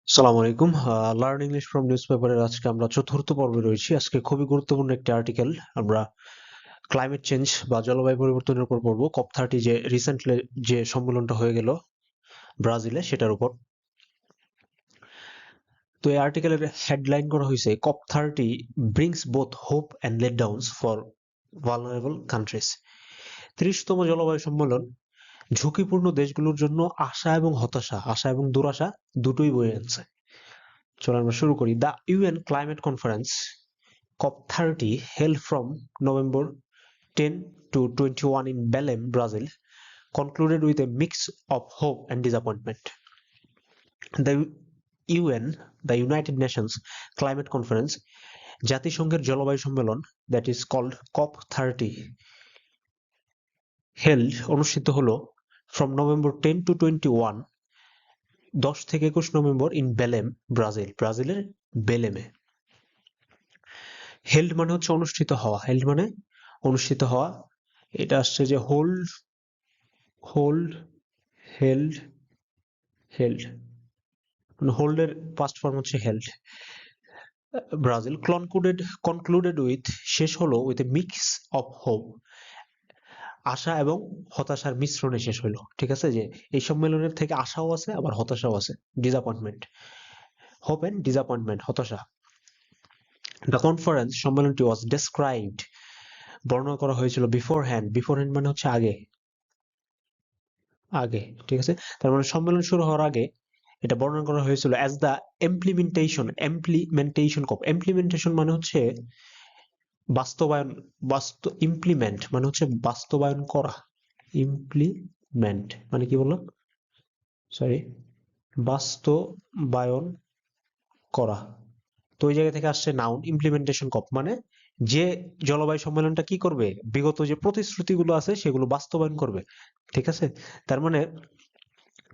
আসসালামু আলাইকুম। Learn English from news পেপারের আজকে আমরা চতুর্থ পর্বে রয়েছি। আজকে খুবই গুরুত্বপূর্ণ একটি আর্টিকেল আমরা ক্লাইমেট চেঞ্জ বা জলবায়ু পরিবর্তনের উপর পড়বো। COP30 যে রিসেন্টলি যে সম্মেলনটা হয়ে গেল ব্রাজিলে, সেটার উপর। তো এই আর্টিকেলের হেডলাইন করা হয়েছে COP30 brings both hope and let downs for vulnerable countries. 30তম জলবায়ু সম্মেলন ঝুঁকিপূর্ণ দেশগুলোর জন্য আশা এবং হতাশা, আশা এবং দুরাশা দুটোই বয়ে আনছে। চলো আমরা শুরু করি। The UN climate conference COP30 held from November 10 to 21 in Belém, Brazil, concluded with a mix of hope and disappointment. The UN, the United Nations Climate Conference, জাতিসংঘের জলবায়ু সম্মেলন, that is called COP30, held অনুষ্ঠিত হলো from November 10 to 21, 10 থেকে 21 November in Belém, Brazil, ব্রাজিলের বেলেমে। Held মানে হচ্ছে অনুষ্ঠিত হওয়া, হেল্ড মানে অনুষ্ঠিত হওয়া। এটা আসছে যে হোল্ড, হোল্ড, হেল্ড, হেল্ড, মানে হোল্ডের পাস্ট ফর্ম হচ্ছে হেল্ড। ব্রাজিল কনক্লুডেড উইথ, শেষ হলো with a mix of hope, আশা এবং হতাশার মিশ্রণে শেষ হলো। ঠিক আছে, যে এই সম্মেলনের থেকে আশাও আছে আবার হতাশাও আছে, ডিসঅ্যাপয়েন্টমেন্ট, হোপ এন্ড ডিসঅ্যাপয়েন্টমেন্ট, হতাশা। দ্য কনফারেন্স, সম্মেলনটি ওয়াজ ডেসক্রাইবড, বর্ণনা করা হয়েছিল বিফোর হ্যান্ড, বিফোর হ্যান্ড মানে হচ্ছে আগে, আগে, ঠিক আছে। তার মানে সম্মেলন শুরু হওয়ার আগে এটা বর্ণনা করা হয়েছিল as the implementation COP. Implementation মানে হচ্ছে বাস্তবায়ন, ইমপ্লিমেন্ট মানে হচ্ছে বাস্তবায়ন করা, ইমপ্লিমেন্ট মানে কি বললাম, সরি, বাস্তবায়ন করা। তো ওই জায়গা থেকে আসছে নাউন ইমপ্লিমেন্টেশন কপ, মানে যে জলবায়ু সম্মেলনটা কি করবে, বিগত যে প্রতিশ্রুতিগুলো আছে সেগুলো বাস্তবায়ন করবে। ঠিক আছে, তার মানে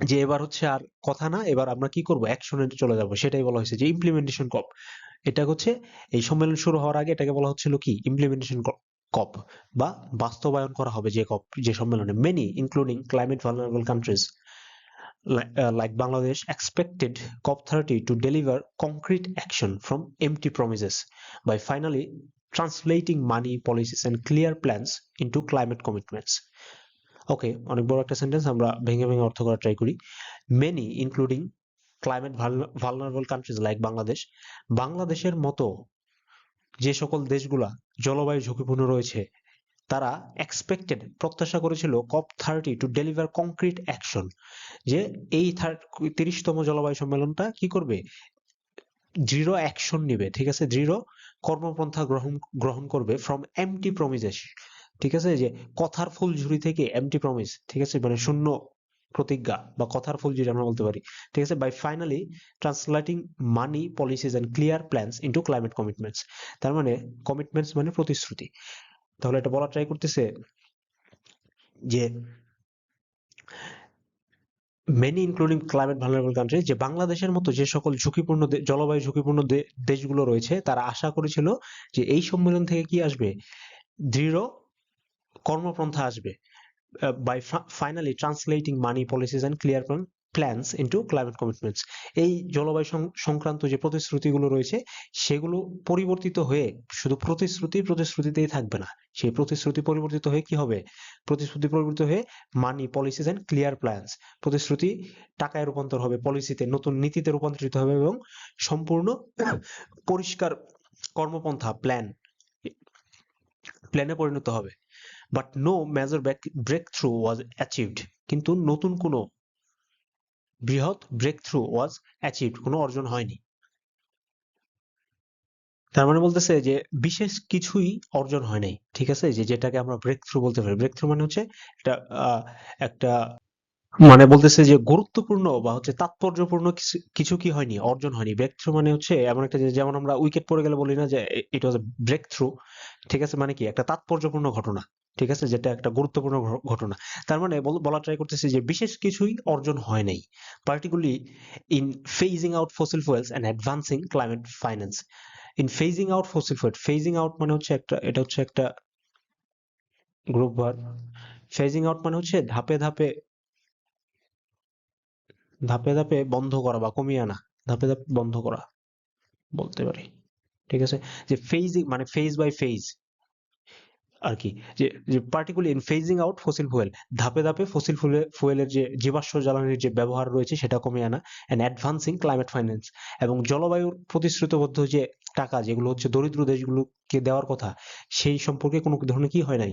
যে এবার হচ্ছে আর কথা না, এবার আমরা কি করব, অ্যাকশনে চলে যাব, সেটাই বলা হয়েছে যে ইমপ্লিমেন্টেশন কপ। এটা হচ্ছে এই সম্মেলন শুরু হওয়ার আগে এটাকে বলা হচ্ছিল কি, ইমপ্লিমেন্টেশন কপ, বা বাস্তবায়ন করা হবে যে কপ, যে সম্মেলনে many including climate vulnerable countries like Bangladesh expected COP30 to deliver concrete action from empty promises by finally translating money, policies and clear plans into climate commitments. ওকে, অনেক বড় একটা সেন্টেন্স, আমরা ভেঙে ভেঙে অর্থ করার ট্রাই করি। Many including climate vulnerable countries like Bangladesh, বাংলাদেশের মতো যে সকল দেশগুলা জলবায়ু ঝুঁকিপূর্ণ রয়েছে, তারা এক্সপেক্টেড, প্রত্যাশা করেছিল COP30 to deliver concrete action, যে এই 30তম জলবায়ু সম্মেলনটা কি করবে, দৃঢ় অ্যাকশন নিবে। ঠিক আছে, দৃঢ় কর্মপন্থা গ্রহণ করবে ফ্রম এমটি প্রমিসেস। ঠিক আছে, যে কথার ফুলঝুরি থেকে এমটি প্রমিস, ঠিক আছে, মানে শূন্য প্রতিজ্ঞা বা কথার ফুলঝুরি আমরা বলতে পারি। ঠিক আছে, by finally translating money, policies and clear plans into climate commitments. তার মানে কমিটমেন্টস মানে প্রতিশ্রুতি। তাহলে এটা বলা ট্রাই করতেছে যে many including climate vulnerable country, যে বাংলাদেশের মতো যে সকল ঝুঁকিপূর্ণ জলবায়ু ঝুঁকিপূর্ণ দেশগুলো রয়েছে, তারা আশা করেছিল যে এই সম্মেলন থেকে কি আসবে, দৃঢ় কর্মপন্থা আসবে, by finally translating money, policies and clear plans into climate commitments. এই জলবায়ু সংক্রান্ত যে প্রতিশ্রুতিগুলো রয়েছে সেগুলো পরিবর্তিত হয়ে শুধু প্রতিশ্রুতিতেই থাকবে না, সেই প্রতিশ্রুতি পরিবর্তিত হয়ে কি হবে, প্রতিশ্রুতি পরিবর্তিত হয়ে মানি, পলিসিস এন্ড ক্লিয়ার প্ল্যানস, প্রতিশ্রুতি টাকায় রূপান্তর হবে, পলিসিতে, নতুন নীতিতে রূপান্তরিত হবে এবং সম্পূর্ণ পরিষ্কার কর্মপন্থা, প্ল্যানে পরিণত হবে। But no major breakthrough was achieved, কিন্তু নতুন কোনো বৃহৎ ব্রেকথ্রু ওয়াজ অ্যাচিভড, কোনো অর্জন হয়নি। তার মানে বলতেছে যে বিশেষ কিছুই অর্জন হয় নাই। ঠিক আছে, যে যেটাকে আমরা ব্রেকথ্রু বলতে পারি, ব্রেকথ্রু মানে হচ্ছে একটা একটা মানে বলতেছে যে গুরুত্বপূর্ণ বা হচ্ছে তাৎপর্যপূর্ণ কিছু কিছু কি হয়নি, অর্জন হয়নি। ব্রেক থ্রু মানে হচ্ছে এমন একটা, যেমন আমরা উইকেট পড়ে গেলে বলি না যে ইট ওয়াজ ব্রেক থ্রু। ঠিক আছে, মানে কি একটা তাৎপর্যপূর্ণ ঘটনা। ঠিক আছে, যেটা একটা গুরুত্বপূর্ণ ঘটনা। তার মানে বলা ট্রাই করতেছি যে বিশেষ কিছুই অর্জন হয় নাই, particularly in phasing out fossil fuels and advancing climate finance. In phasing out fossil fuel, phasing out মানে হচ্ছে একটা, এটা হচ্ছে একটা গ্রুপ ভার্ব। ফেজিং আউট মানে হচ্ছে ধাপে ধাপে, ধাপে ধাপে বন্ধ করা বা কমিয়ে আনা। ধাপে ধাপে বন্ধ করা বলতে পারি। ঠিক আছে, যে ফেজিং মানে ফেজ বাই ফেজ আর কি, যে particularly in phasing out fossil fuel, ধাপে ধাপে ফসিল ফুয়েলের যে জীবাশ্ম জ্বালানির যে ব্যবহার রয়েছে সেটা কমিয়ে আনা, এন্ড অ্যাডভান্সিং ক্লাইমেট ফাইন্যান্স, এবং জলবায়ুর প্রতিশ্রুতিবদ্ধ যে টাকা যেগুলো হচ্ছে দরিদ্র দেশগুলোকে দেওয়ার কথা, সেই সম্পর্কে কোনো ধরনের কি হয় নাই,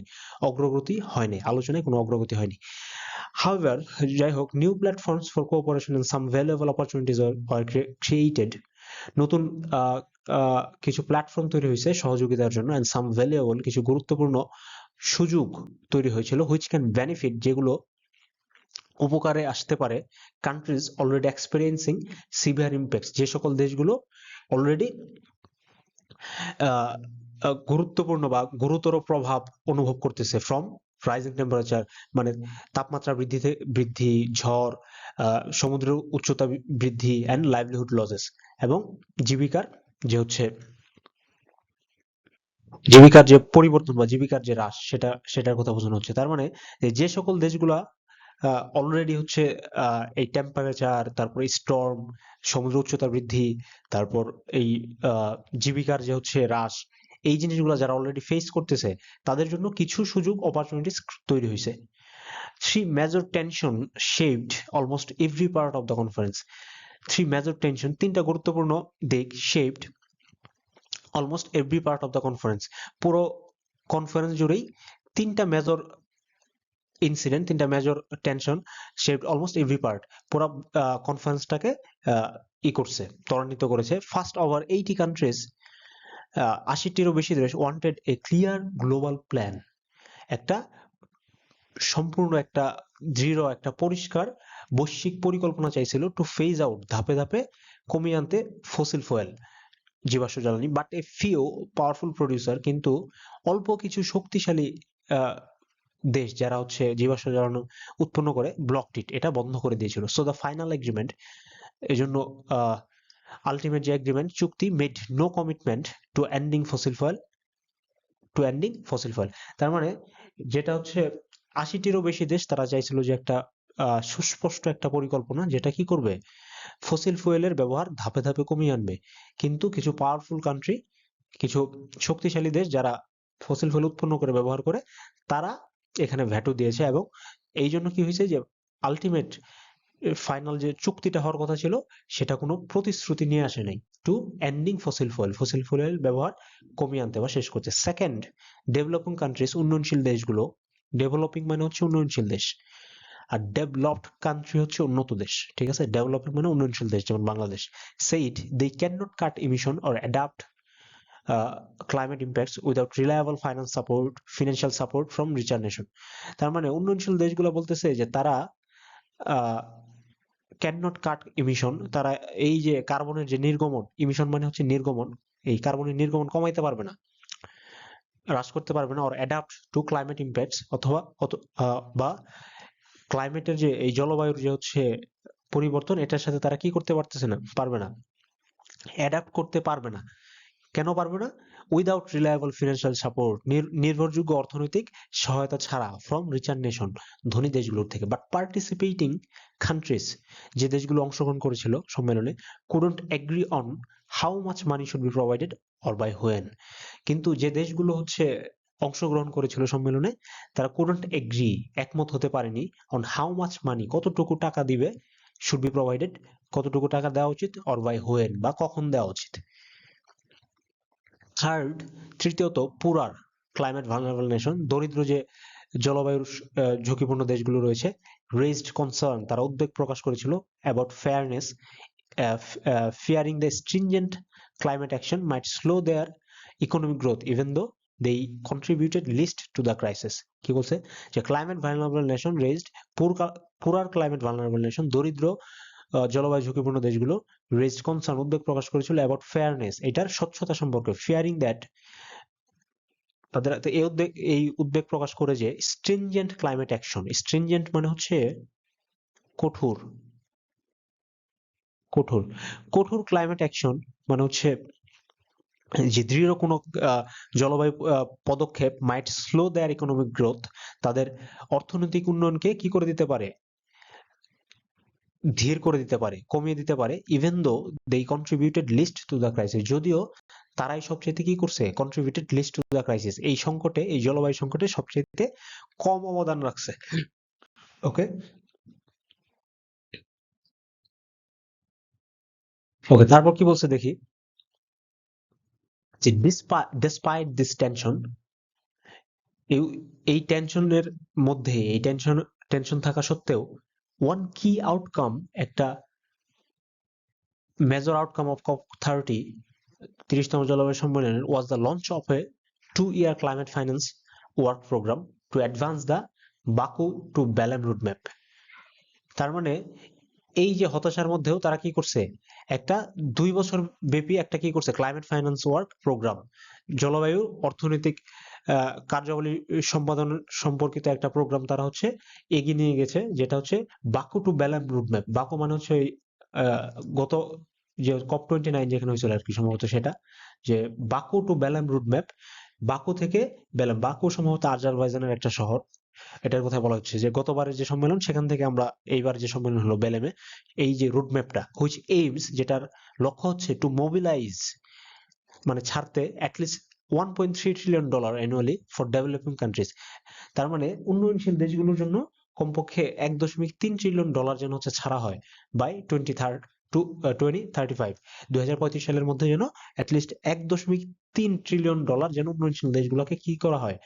অগ্রগতি হয়নি, আলোচনায় কোনো অগ্রগতি হয়নি। However, যাই হোক, new platforms for cooperation and some valuable opportunities are created, নতুন কিছু প্ল্যাটফর্ম তৈরি হয়েছে সহযোগিতার জন্য, এন্ড সাম ভ্যালুয়েবল কিছু গুরুত্বপূর্ণ সুযোগ তৈরি হয়েছিল, হুইচ ক্যান বেনিফিট যেগুলো উপকারে আসতে পারে, countries already experiencing severe impacts, যে সকল দেশগুলো অলরেডি গুরুত্বপূর্ণ বা গুরুতর প্রভাব অনুভব করতেছে ফ্রম রাইজিং টেম্পারেচার, মানে তাপমাত্রা বৃদ্ধি, ঝড়, সমুদ্র উচ্চতা বৃদ্ধি, অ্যান্ড লাইভলিহুড লসেস, এবং জীবিকার যে হচ্ছে জীবিকার যে পরিবর্তন বা জীবিকার যে হ্রাস, সেটার কথা বোঝানো হচ্ছে। তার মানে যে সকল দেশগুলা অলরেডি হচ্ছে এই টেম্পারেচার, তারপর স্টর্ম, সমুদ্র উচ্চতা বৃদ্ধি, তারপর এই জীবিকার যে হচ্ছে হ্রাস, এই জিনিসগুলো যারা অলরেডি ফেস করতেছে, তাদের জন্য কিছু সুযোগ অপরচুনিটিস তৈরি হয়েছে। Three major tension shaped almost every part of the conference, three major tension, তিনটা গুরুত্বপূর্ণ দিক, shaped almost every part of the conference, পুরো কনফারেন্স জুড়েই তিনটা মেজর ইনসিডেন্ট, তিনটা major tension shaped almost every part, পুরো কনফারেন্সটাকে করছে, ত্বরান্বিত করেছে। ফার্স্ট ওভার 80 কান্ট্রিজ, 80টিরও বেশি দেশ wanted a clear global plan, একটা সম্পূর্ণ একটা দৃঢ় একটা পরিষ্কার বৈশ্বিক পরিকল্পনা চাইছিল, টু ফেজ আউট, ধাপে ধাপে কমিয়ে আনতে ফসিল ফুয়েল, জীবাশ্ম জ্বালানি, but a few powerful producer, কিন্তু অল্প কিছু শক্তিশালী দেশ যারা হচ্ছে জীবাশ্ম জ্বালানি উৎপন্ন করে, ব্লকড ইট, এটা বন্ধ করে দিয়েছিল। সো দ্য ফাইনাল এগ্রিমেন্ট, এজন্য আলটিমেট যে এগ্রিমেন্ট, চুক্তি, made no commitment to ending fossil fuel, তার মানে যেটা হচ্ছে 80টিরও বেশি দেশ তারা চাইছিল যে একটা সুস্পষ্ট একটা পরিকল্পনা, যেটা কি করবে, ফসিল ফুয়েলের ব্যবহার ধাপে ধাপে কমিয়ে আনবে। কিন্তু কিছু পাওয়ারফুল কান্ট্রি, কিছু শক্তিশালী দেশ যারা ফসিল ফুয়েল উৎপন্ন করে ব্যবহার করে, তারা এখানে ভ্যাটু দিয়েছে, এবং এই জন্য কি হয়েছে যে আলটিমেট ফাইনাল যে চুক্তিটা হওয়ার কথা ছিল, সেটা কোনো প্রতিশ্রুতি নিয়ে আসে নাই টু এন্ডিং ফসিল ফুয়েল ব্যবহার কমিয়ে আনতে বা শেষ করতে। সেকেন্ড, ডেভেলপিং কান্ট্রিজ, উন্নয়নশীল দেশগুলো, ডেভেলপিং মানে হচ্ছে উন্নয়নশীল দেশ, আর ডেভেলপড কান্ট্রি হচ্ছে উন্নত দেশ। ঠিক আছে, ডেভেলপিং মানে উন্নয়নশীল দেশ, যেমন Bangladesh. Said they can not cut emission or adapt climate impacts without reliable financial support from richer nation. তার মানে উন্নয়নশীল দেশগুলো বলতেছে যে তারা ক্যান নট কাট ইমিশন, তারা এই যে কার্বনের যে নির্গমন, ইমিশন মানে হচ্ছে নির্গমন, এই কার্বনের নির্গমন কমাইতে পারবে না, হ্রাস করতে পারবে না, or adapt two climate impacts, অথবা বা ক্লাইমেটের যে এই জলবায়ুর যে হচ্ছে পরিবর্তন, এটার সাথে তারা কি করতে পারবে না, অ্যাডাপ্ট করতে পারবে না। কেন পারবে না? উইদাউট রিলায়েবল ফিনান্সিয়াল সাপোর্ট, নির্ভরযোগ্য অর্থনৈতিক সহায়তা ছাড়া, ফ্রম রিচার নেশন, ধনী দেশগুলোর থেকে। বাট পার্টিসিপেটিং কান্ট্রিজ, যে দেশগুলো অংশগ্রহণ করেছিল সম্মেলনে, couldn't agree on how much money should be provided or by when, কিন্তু যে দেশগুলো হচ্ছে অংশগ্রহণ করেছিল সম্মেলনে, তারা কুডন্ট এগ্রি, একমত হতে পারেনি, অন হাউ মাচ মানি, কতটুকু টাকা দিবে, শুড বি প্রোভাইডেড, কতটুকু টাকা দেওয়া উচিত, অর বাই হোয়েন, বা কখন দেওয়া উচিত। থার্ড, তৃতীয়ত, পুরার ক্লাইমেট ভালনারেবল নেশন, দরিদ্র যে জলবায়ুর ঝুঁকিপূর্ণ দেশগুলো রয়েছে, রেজড কনসার্ন, তারা উদ্বেগ প্রকাশ করেছিল, about fairness, fearing the stringent climate action might slow their economic growth even though they contributed least to the crisis. কি বলছে, যে climate vulnerable nation raised, poorer climate vulnerable nation, দরিদ্র জলবায়ু ঝুঁকিপূর্ণ দেশগুলো, রেজড কনসার্ন, উদ্বেগ প্রকাশ করেছিল, অ্যাবাউট ফেয়ারনেস, এটার স্বচ্ছতা সম্পর্কে, ফিয়ারিং দ্যাট, তাদের এই উদ্বেগ প্রকাশ করে যে স্ট্রিনজেন্ট ক্লাইমেট অ্যাকশন, স্ট্রিনজেন্ট মানে হচ্ছে কঠোর, কঠোর কঠোর ক্লাইমেট অ্যাকশন মানে হচ্ছে যে দৃঢ় কোনো জলবায়ু পদক্ষেপ মাইট স্লো দেয়ার ইকোনমিক গ্রোথ, তাদের অর্থনৈতিক উন্নয়নকে কি করে দিতে পারে, ধীর করে দিতে পারে, কমিয়ে দিতে পারে, even though they contributed least to the crisis, যদিও তারাই সবচেয়ে কি করছে, contributed least to the crisis, এই সংকটে, এই জলবায়ু সংকটে সবচেয়ে কম অবদান রাখছে। ওকে, ওকে, তারপর কি বলছে দেখি, যে ডিসপাইট দিস টেনশন, এই এই টেনশনের মধ্যে, এই টেনশন থাকা সত্ত্বেও, ওয়ান কি আউটকাম, একটা মেজর আউটকাম অফ COP30, 30তম জলবায়ু সম্মেলনের, was the launch of a 2-year climate finance work programme to advance the Baku to Belem roadmap. তার মানে এই যে হতাশার মধ্যেও তারা কি করছে, একটা 2 বছর ব্যাপী একটা কি করছে, ক্লাইমেট ফাইন্যান্স ওয়ার্ক প্রোগ্রাম, জলবায়ু অর্থনৈতিক কার্যাবলী সম্পাদন সম্পর্কিত একটা প্রোগ্রাম তারা হচ্ছে এগিয়ে নিয়ে গেছে, যেটা হচ্ছে Baku to Belem roadmap. Baku মানে হচ্ছে ওই আহ, গত যে COP29 যেখানে হয়েছিল আর কি, সম্ভবত সেটা, যে Baku to Belem roadmap, Baku থেকে বেলেম, বাকু সম্ভবত আজারবাইজানের একটা শহর, এটার কথা বলা হচ্ছে, যে গতবারের যে সম্মেলন সেখান থেকে আমরা এইবার যে সম্মেলন হলো বেলেমে, এই যে রুটম্যাপটা হুইচ এইমস, যেটার লক্ষ্য হচ্ছে টু মোবিলাইজ, মানে ছাড়তে at least $1.3 trillion annually for developing countries. তার মানে উন্নয়নশীল দেশগুলোর জন্য কমপক্ষে $1.3 ট্রিলিয়ন যেন হচ্ছে ছাড়া হয় বাই 2035, 2035 সালের মধ্যে যেন অ্যাটলিস্ট $1.3 ট্রিলিয়ন যেন উন্নয়নশীল দেশগুলোকে কি করা হয়,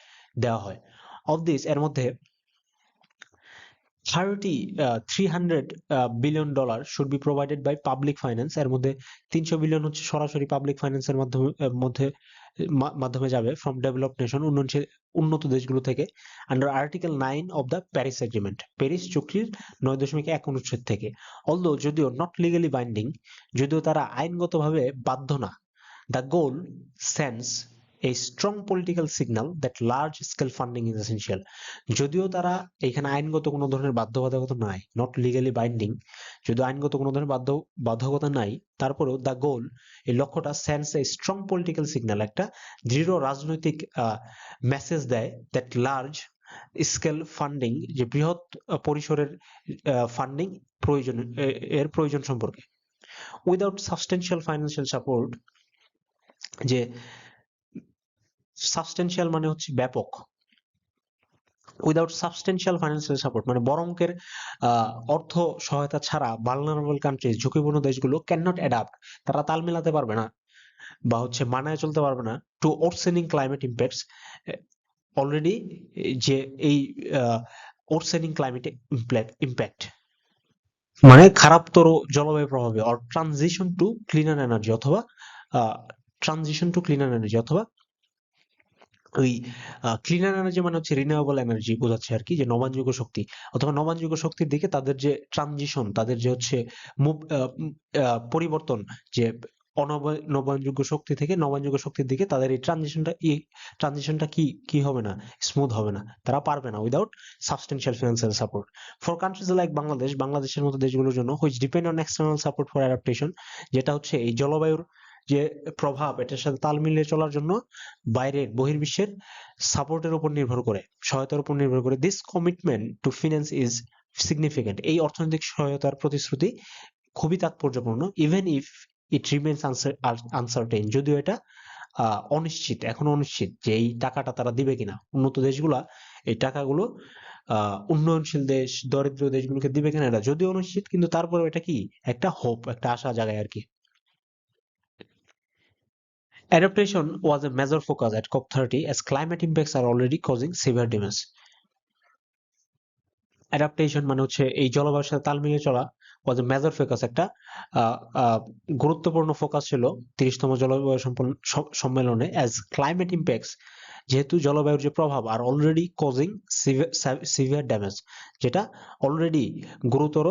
দেওয়া হয়। অফ দিস, এর মধ্যে 300 billion should be provided by public finance, এর মধ্যে 300 বিলিয়ন হচ্ছে সরাসরি পাবলিক ফাইন্যান্সের মাধ্যমে মাধ্যমে যাবে ফ্রম ডেভেলপড নেশন, উন্নত দেশগুলো থেকে, under article 9 of the Paris agreement, Paris চুক্তির 9.1 অনুচ্ছেদ থেকে। অলদো, যদিও নট লিগালি বাইন্ডিং, যদিও তারা আইনগতভাবে বাধ্য না, the goal sends a strong political signal that large scale funding is essential, যদিও তারা এখানে আইনগত কোনো ধরনের বাধ্যবাধকতা নাই, নট লিগালি বাইন্ডিং, যদিও আইনগত কোনো ধরনের বাধ্যকতা নাই, তারপরেও দ্য গোল, এই লক্ষ্যটা sense a strong political signal, একটা দৃঢ় রাজনৈতিক মেসেজ দেয়, দ্যাট লার্জ স্কেল ফান্ডিং, যে বৃহৎ পরিসরের ফান্ডিং প্রয়োজন, এর প্রয়োজন সম্পর্কে। উইদাউট সাবস্টেনশিয়াল ফাইন্যান্সিয়াল সাপোর্ট, যে সাবস্টেনশিয়াল মানে হচ্ছে ব্যাপক, উইদাউট সাবস্টেনশিয়াল ফাইন্যান্সিয়াল সাপোর্ট মানে বড় অঙ্কের অর্থ সহায়তা ছাড়া, ভালনারেবল কান্ট্রিজ, ঝুঁকিপূর্ণ দেশগুলো ক্যান নট অ্যাডাপ্ট, তারা তাল মেলাতে পারবে না বা হচ্ছে মানায় চলতে পারবে না টু ওরসেনিং ক্লাইমেট ইম্প্যাক্টস, অলরেডি যে এই ওরসেনিং ক্লাইমেট ইম্প্যাক্ট, মানে খারাপতর জলবায়ু প্রভাবে, or transition two cleaner energy, অথবা ট্রানজিশন টু ক্লিনার এনার্জি, অথবা ওই ক্লিনার এনার্জি মানে হচ্ছে রিনিউয়েবল এনার্জি বোঝাচ্ছে আর কি, যে নবায়নযোগ্য শক্তি, অথবা নবায়নযোগ্য শক্তির দিকে তাদের যে ট্রানজিশন, তাদের যে হচ্ছে পরিবর্তন, যে নবায়নযোগ্য শক্তি থেকে নবায়নযোগ্য শক্তির দিকে তাদের এই ট্রানজিশনটা কি কি হবে না, স্মুথ হবে না, তারা পারবে না without substantial financial support. For countries like Bangladesh, বাংলাদেশের মতো দেশগুলোর জন্য, which depend on external support for adaptation, যেটা হচ্ছে এই জলবায়ুর যে প্রভাব, এটার সাথে তাল মিলিয়ে চলার জন্য বাইরের বহির্বিশ্বের সাপোর্টের উপর নির্ভর করে, সহায়তার উপর নির্ভর করে, this commitment to finance is significant, এই অর্থনৈতিক সহায়তার প্রতিশ্রুতি খুবই তাৎপর্যপূর্ণ, even if it remains uncertain, যদিও এটা অনিশ্চিত, এখনো অনিশ্চিত যে এই টাকাটা তারা দিবে কিনা, উন্নত দেশগুলা এই টাকাগুলো উন্নয়নশীল দেশ, দরিদ্র দেশগুলোকে দিবে কিনা, এটা যদিও অনিশ্চিত, কিন্তু তারপরেও এটা কি একটা হোপ, একটা আশা জাগায় আর কি। Adaptation was a major focus at COP30 as climate impacts are already causing severe damage. Adaptation মানে হচ্ছে এই জলবায়ুর সাথে তাল মিলিয়ে চলা, was a major focus, একটা গুরুত্বপূর্ণ ফোকাস ছিল 30তম জলবায়ু সম্মেলনে, as climate impacts, যেহেতু জলবায়ুর যে প্রভাব, আর অলরেডি causing severe damage, যেটা অলরেডি গুরুতর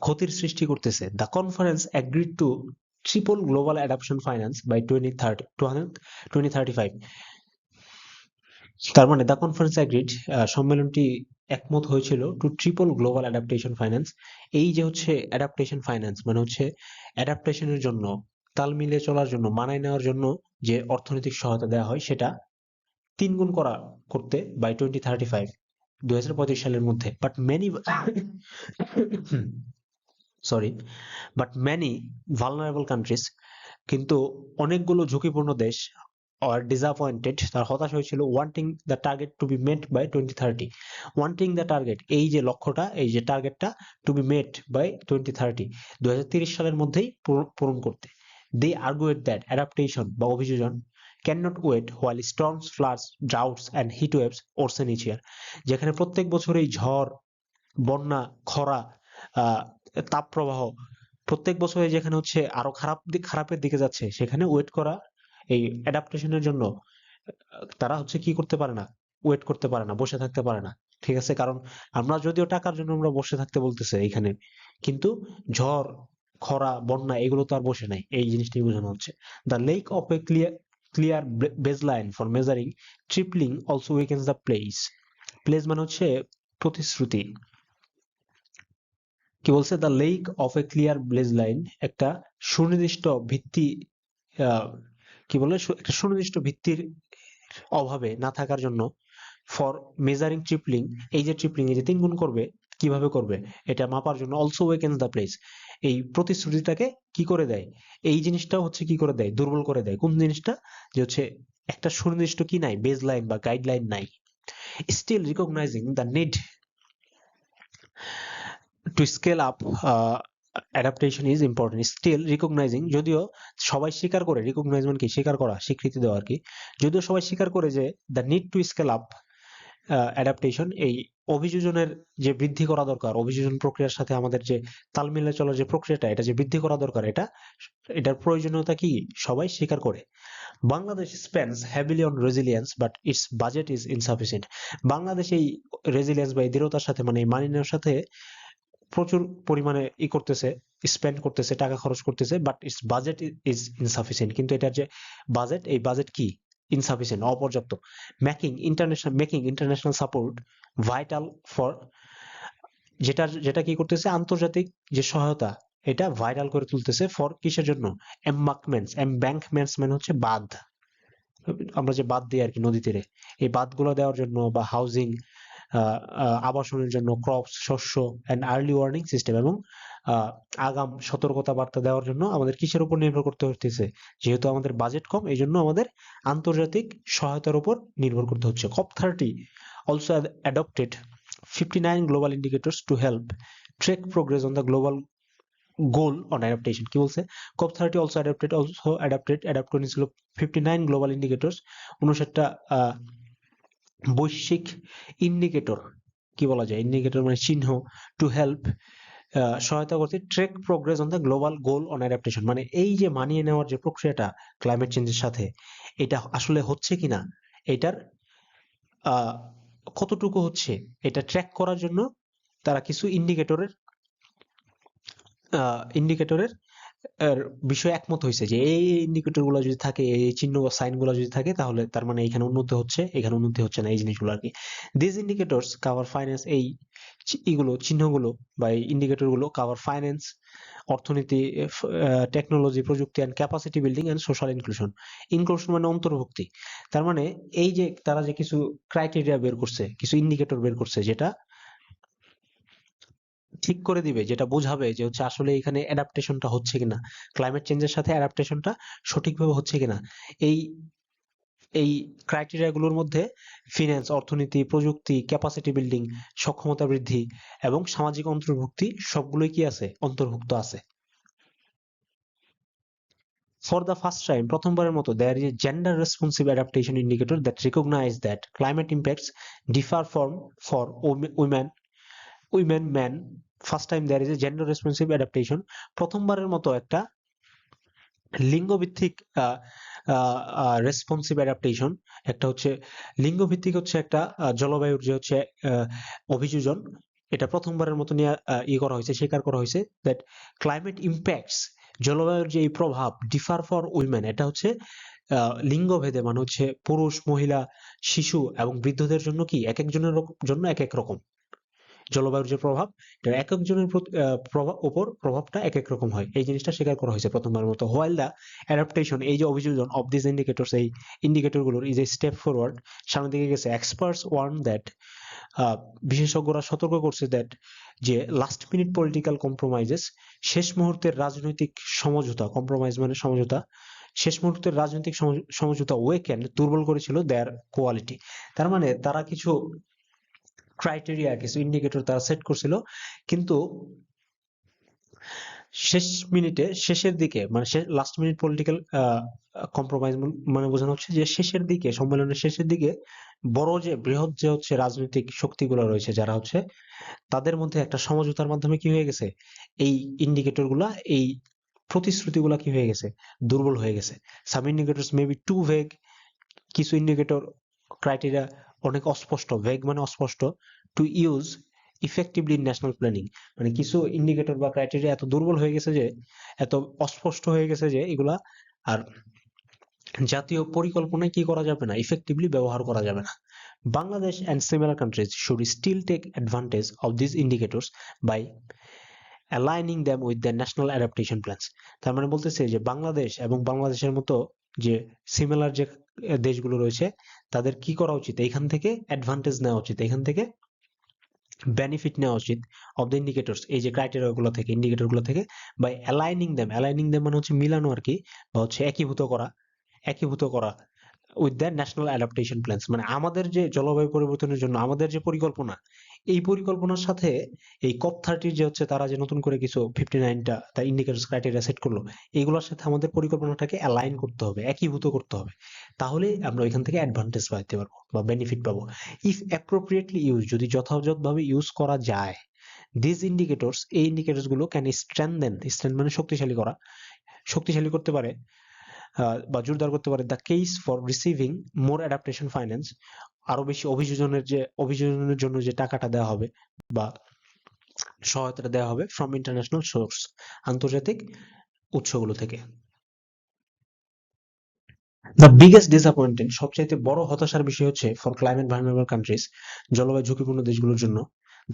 ক্ষতির সৃষ্টি করতেছে। The conference agreed to triple global adaptation finance by 2035. তার মানে দ্য কনফারেন্স অ্যাগ্রিড, সম্মেলনটি একমত হয়েছিল to triple global adaptation finance, এই যে হচ্ছে অ্যাডাপ্টেশন ফাইন্যান্স মানে হচ্ছে অ্যাডাপ্টেশনের জন্য, তাল মিলিয়ে চলার জন্য, মানায় নেওয়ার জন্য যে অর্থনৈতিক সহায়তা দেওয়া হয়, সেটা 3 গুণ করতে বাই 2035, 2035 সালের মধ্যে, but many sorry but many vulnerable countries, কিন্তু অনেকগুলো ঝুঁকিপূর্ণ দেশ or disappointed, তার হতাশ হয়েছিল, wanting the target to be met by 2030, wanting the target, এই যে লক্ষ্যটা, এই যে টার্গেটটা, টু বি মেট বাই 2030, 2030 সালের মধ্যেই পূরণ করতে। দে আর্গুয়েড দ্যাট অ্যাডাপ্টেশন বা অভিযোজন can not wait while storms, floods, droughts and heat waves worsen each year, যেখানে প্রত্যেক বছরই ঝড়, বন্যা, খরা, তাপপ্রবাহ প্রত্যেক বছরে যেখানে হচ্ছে আরো খারাপের দিকে যাচ্ছে, সেখানে ওয়েট করা, এই অ্যাডাপ্টেশনের জন্য তারা হচ্ছে কি করতে পারে না, ওয়েট করতে পারে না, বসে থাকতে পারে না। ঠিক আছে, কারণ আমরা যদিও টাকার জন্য আমরা বসে থাকতে বলতেছে এইখানে, কিন্তু ঝড়, খরা, বন্যা এগুলো তো আর বসে নাই, এই জিনিসটাই বোঝানো হচ্ছে। The lack of a clear baseline for measuring tripling also weakens the place মানে হচ্ছে প্রতিশ্রুতি। কি বলছে, the lack of a clear baseline, একটা সুনির্দিষ্ট ভিত্তি, কি বলে, একটা সুনির্দিষ্ট ভিত্তির অভাবে, না থাকার জন্য, ফর মেজারিং ট্রিপলিং, এই যে ট্রিপলিং, এই যে 3 গুণ করবে, কিভাবে করবে এটা মাপার জন্য, অলসো ওয়েকেন্স দ্য প্লেস, এই প্রতিশ্রুতিটাকে কি করে দেয়, এই জিনিসটাও হচ্ছে কি করে দেয়, দুর্বল করে দেয়। কোন জিনিসটা, যে হচ্ছে একটা সুনির্দিষ্ট কি নাই, বেজ লাইন বা গাইডলাইন নাই। Still recognizing the need to scale up adaptation is important, still recognizing, যদিও সবাই স্বীকার করে, রিকগনাইজ মানে কি, স্বীকার করা, স্বীকৃতি দেওয়া আর কি, যদিও সবাই স্বীকার করে যে the need to scale up adaptation, এই অভিযোজনের যে বৃদ্ধি করা দরকার, অভিযোজন প্রক্রিয়ার সাথে আমাদের যে তাল মিলিয়ে চলার যে প্রক্রিয়াটা, এটা যে বৃদ্ধি করা দরকার, এটার প্রয়োজনীয়তা কি সবাই স্বীকার করে। Bangladesh Spence heavily on resilience but it's budget is insufficient, Bangladesh এই রেজিলিয়েন্স বা এই দৃঢ়তার সাথে, মানে এই মানিয়ে নেওয়ার সাথে প্রচুর পরিমাণে করতেছে, স্পেন্ড করতেছে, টাকা খরচ করতেছে, but it's budget is insufficient, কিন্তু এটার যে বাজেট, এই বাজেট কি, ইনসাফিসিয়েন্ট, অপর্যাপ্ত। Making international support vital for, যেটা কি করতেছে, আন্তর্জাতিক যে সহায়তা, এটা ভাইটাল করে তুলতেছে, ফর কিসের জন্য, এমব্যাঙ্কমেন্টস মানে হচ্ছে বাঁধ, আমরা যে বাঁধ দিই আর কি নদী তীরে, এই বাঁধগুলো দেওয়ার জন্য, বা হাউজিং, আবাসনের জন্য, ক্রপস, শস্য, অ্যান্ড আর্লি ওয়ার্নিং সিস্টেম, এবং আগাম সতর্কতা বার্তা দেওয়ার জন্য আমাদের কিসের উপর নির্ভর করতে হচ্ছে, যেহেতু আমাদের বাজেট কম, এই জন্য আমাদের আন্তর্জাতিক সহায়তার উপর নির্ভর করতে হচ্ছে। COP30 also adopted 59 global indicators to help track progress on the global goal on adaptation, কি বলছে, COP30 also adapt করেছিল 59 global indicators, 59টা বৈশ্বিক ইন্ডিকেটর, কি বলা যায়, ইন্ডিকেটর মানে চিহ্ন, টু হেল্প, সহায়তা করতে, trek progress on the global goal on adaptation, মানে এই যে মানিয়ে নেওয়ার যে প্রক্রিয়াটা ক্লাইমেট চেঞ্জের সাথে, এটা আসলে হচ্ছে কিনা, এটার কতটুকু হচ্ছে, এটা ট্র্যাক করার জন্য তারা কিছু ইন্ডিকেটরের বিষয়ে একমত হয়েছে, যে এই ইন্ডিকেটর গুলো যদি থাকে, এই চিহ্ন বা সাইন গুলো যদি থাকে, তাহলে তার মানে এখানে উন্নতি হচ্ছে, এখানে উন্নতি হচ্ছে না, এই জিনিসগুলো আর কি। দিস ইন্ডিকেটরস কভার ফাইন্যান্স, এই এগুলো চিহ্নগুলো বা এই ইন্ডিকেটর গুলো কভার ফাইন্যান্স, অর্থনীতি, টেকনোলজি, প্রযুক্তি, and capacity building and social inclusion. Inclusion মানে অন্তর্ভুক্তি। তার মানে এই যে তারা যে কিছু ক্রাইটেরিয়া বের করছে, কিছু ইন্ডিকেটর বের করছে, যেটা ঠিক করে দিবে, যেটা বোঝাবে যে হচ্ছে আসলে এখানে অ্যাডাপ্টেশনটা হচ্ছে কিনা, ক্লাইমেট চেঞ্জের সাথে অ্যাডাপ্টেশনটা সঠিকভাবে হচ্ছে কিনা। এই এই ক্রাইটেরিয়া গুলোর মধ্যে ফিন্যান্স, অর্থনীতি, প্রযুক্তি, ক্যাপাসিটি বিল্ডিং, সক্ষমতা বৃদ্ধি, এবং সামাজিক অন্তর্ভুক্তি, সবগুলোই কি আছে, অন্তর্ভুক্ত আছে। For the first time, প্রথমবারের মতো, there is a gender responsive adaptation indicator that recognize that climate impacts differ for women, men. First time there is a gender responsive adaptation, প্রথমবারের মতো একটা লিঙ্গভিত্তিক রেসপন্সিভ অ্যাডাপ্টেশন, একটা হচ্ছে লিঙ্গভিত্তিক, হচ্ছে একটা জলবায়ুর যে হচ্ছে অভিযোজন, এটা প্রথমবারের মতো নিয়ে করা হয়েছে, স্বীকার করা হয়েছে, দ্যাট ক্লাইমেট ইম্প্যাক্টস, জলবায়ুর যে এই প্রভাব, ডিফার ফর উইমেন, এটা হচ্ছে লিঙ্গভেদে, মানে হচ্ছে পুরুষ, মহিলা, শিশু এবং বৃদ্ধদের জন্য কি, এক একজনের জন্য এক এক রকম। জলবায়ুর যে প্রভাব, এটা এক একজনের উপর প্রভাবটা এক এক রকম হয়, এই জিনিসটা স্বীকার করা হয়েছে প্রথমবারের মতো। হোয়াইল দ্য অ্যাডাপ্টেশন, এই যে অভিযোজন অফ দিস ইন্ডিকেটরস, এই ইন্ডিকেটর গুলোর ইজ এ স্টেপ ফরওয়ার্ড, সামনের দিকে গেছে। এক্সপার্টস ওয়ার্ন দ্যাট আহ, বিশেষজ্ঞরা সতর্ক করছে দ্যাট যে লাস্ট মিনিট পলিটিক্যাল কম্প্রোমাইজেস, শেষ মুহূর্তের রাজনৈতিক সমঝোতা, কম্প্রোমাইজ মানে সমঝোতা, শেষ মুহূর্তের রাজনৈতিক সমঝোতা ওয়েকেন্ড দুর্বল করেছিল দেয়ার কোয়ালিটি। তার মানে তারা কিছু ক্রাইটেরিয়া, কিছু ইন্ডিকেটর তারা সেট করছিল, কিন্তু শেষ মিনিটে, শেষের দিকে, মানে লাস্ট মিনিট পলিটিক্যাল কম্প্রোমাইজ মানে বোঝানো হচ্ছে যে শেষের দিকে, সম্মেলনের শেষের দিকে বড় যে বৃহৎ যে হচ্ছে রাজনৈতিক শক্তিগুলো রয়েছে, যারা হচ্ছে তাদের মধ্যে একটা সমঝোতার মাধ্যমে কি হয়ে গেছে, এই ইন্ডিকেটর গুলা, এই প্রতিশ্রুতিগুলা কি হয়ে গেছে, দুর্বল হয়ে গেছে। Some indicators may be too vague, কিছু ইন্ডিকেটর ক্রাইটেরিয়া অনেক অস্পষ্ট, ভেগ মানে অস্পষ্ট, to use effectively in national planning, মানে কিছু ইন্ডিকেটর বা ক্রাইটেরিয়া এত দুর্বল হয়ে গেছে যে, এত অস্পষ্ট হয়ে গেছে যে এগুলা আর জাতীয় পরিকল্পনায় কি করা যাবে না, ইফেক্টিভলি ব্যবহার করা যাবে না। Bangladesh and similar countries should still take advantage of these indicators by aligning them with their national adaptation plans. তার মানে বলতেছে যে বাংলাদেশ এবং বাংলাদেশের মতো যে সিমিলার যে দেশগুলো রয়েছে, তাদের কি করা উচিত, এখান থেকে অ্যাডভান্টেজ নেওয়া উচিত, এখান থেকে বেনিফিট নেওয়া উচিত অফ দ্য ইন্ডিকেটরস, এই যে ক্রাইটেরিয়া গুলো থেকে, ইন্ডিকেটর গুলো থেকে, বাই অ্যালাইনিং দেম মানে হচ্ছে মিলানো আর কি, বা হচ্ছে একীভূত করা with the national adaptation plans, মানে আমাদের যে জলবায়ু পরিবর্তনের জন্য আমাদের যে পরিকল্পনা, এই পরিকল্পনার সাথে এই COP30 যে হচ্ছে তারা যে নতুন করে কিছু 59টা তার ইন্ডিকেটরস ক্রাইটেরিয়া সেট করলো, এইগুলোর সাথে আমাদের পরিকল্পনাটাকে অ্যালাইন করতে হবে, একীভূত করতে হবে, তাহলে আমরা ওইখান থেকে অ্যাডভান্টেজ পাইতে পারবো বা বেনিফিট পাবো। ইফ অ্যাপ্রোপ্রিয়েটলি ইউজ, যদি যথাযথভাবে ইউজ করা যায়, দিস ইন্ডিকেটরস, এই ইন্ডিকেটরস গুলো ক্যান স্ট্রেংথেন মানে শক্তিশালী করতে পারে বা জোরদার করতে পারে the case for receiving more adaptation finance, আরো বেশি অভিযোজনের জন্য যে টাকাটা দেওয়া হবে বা সহায়তাটা দেওয়া হবে ফ্রম ইন্টারন্যাশনাল সোর্স, আন্তর্জাতিক উৎসগুলো থেকে। দ্য বিগেস্ট ডিসঅ্যাপয়েন্টেড, সবচাইতে বড় হতাশার বিষয় হচ্ছে ফর ক্লাইমেট ভালনারেবল কান্ট্রিজ, জলবায়ু ঝুঁকিপূর্ণ দেশগুলোর জন্য,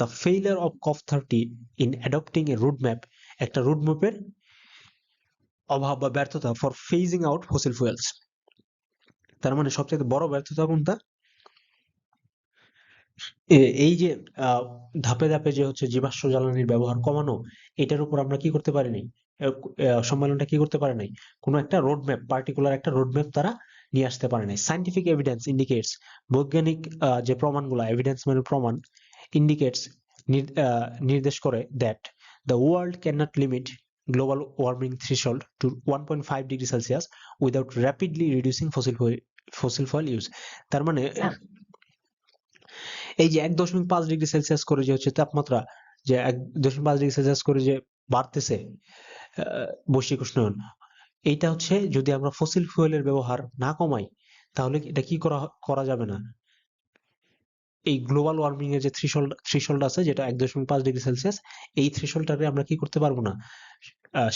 the failure of COP30 in adopting A route map, একটা রুট ম্যাপের অভাব বা ব্যর্থতা for phasing out fossil fuels. তার মানে সবচেয়ে বড় ব্যর্থতা কোনটা, এই যে ধাপে ধাপে যে হচ্ছে জীবাশ্ম জ্বালানির ব্যবহার কমানো, এটার উপর আমরা কি করতে পারিনি, সম্মেলনটা কি করতে পারে নাই, কোনো একটা রোড ম্যাপ, পার্টিকুলার একটা রোড ম্যাপ তারা নিয়ে আসতে পারে নাই। সাইন্টিফিক এভিডেন্স ইন্ডিকেটস, বৈজ্ঞানিক যে প্রমাণগুলো, এভিডেন্স মানে প্রমাণ, ইন্ডিকেটস নির্দেশ করে that the world can not limit global warming threshold to 1.5 degree Celsius without rapidly reducing fossil fuel use. তার মানে এই যে 1.5 ডিগ্রি সেলসিয়াস করে যে হচ্ছে তাপমাত্রা, যে 1.5 ডিগ্রি সেলসিয়াস করে যে বাড়তেছে বৈশ্বিক উষ্ণায়ন, এইটা হচ্ছে যদি আমরা ফসিল ফুয়েলের ব্যবহার না কমাই, তাহলে এটা কি করা যাবে না, এই গ্লোবাল ওয়ার্মিং এর যে থ্রেশহোল্ড আছে, যেটা 1.5 ডিগ্রি সেলসিয়াস, এই থ্রেশহোল্ডটাকে আমরা কি করতে পারবো না,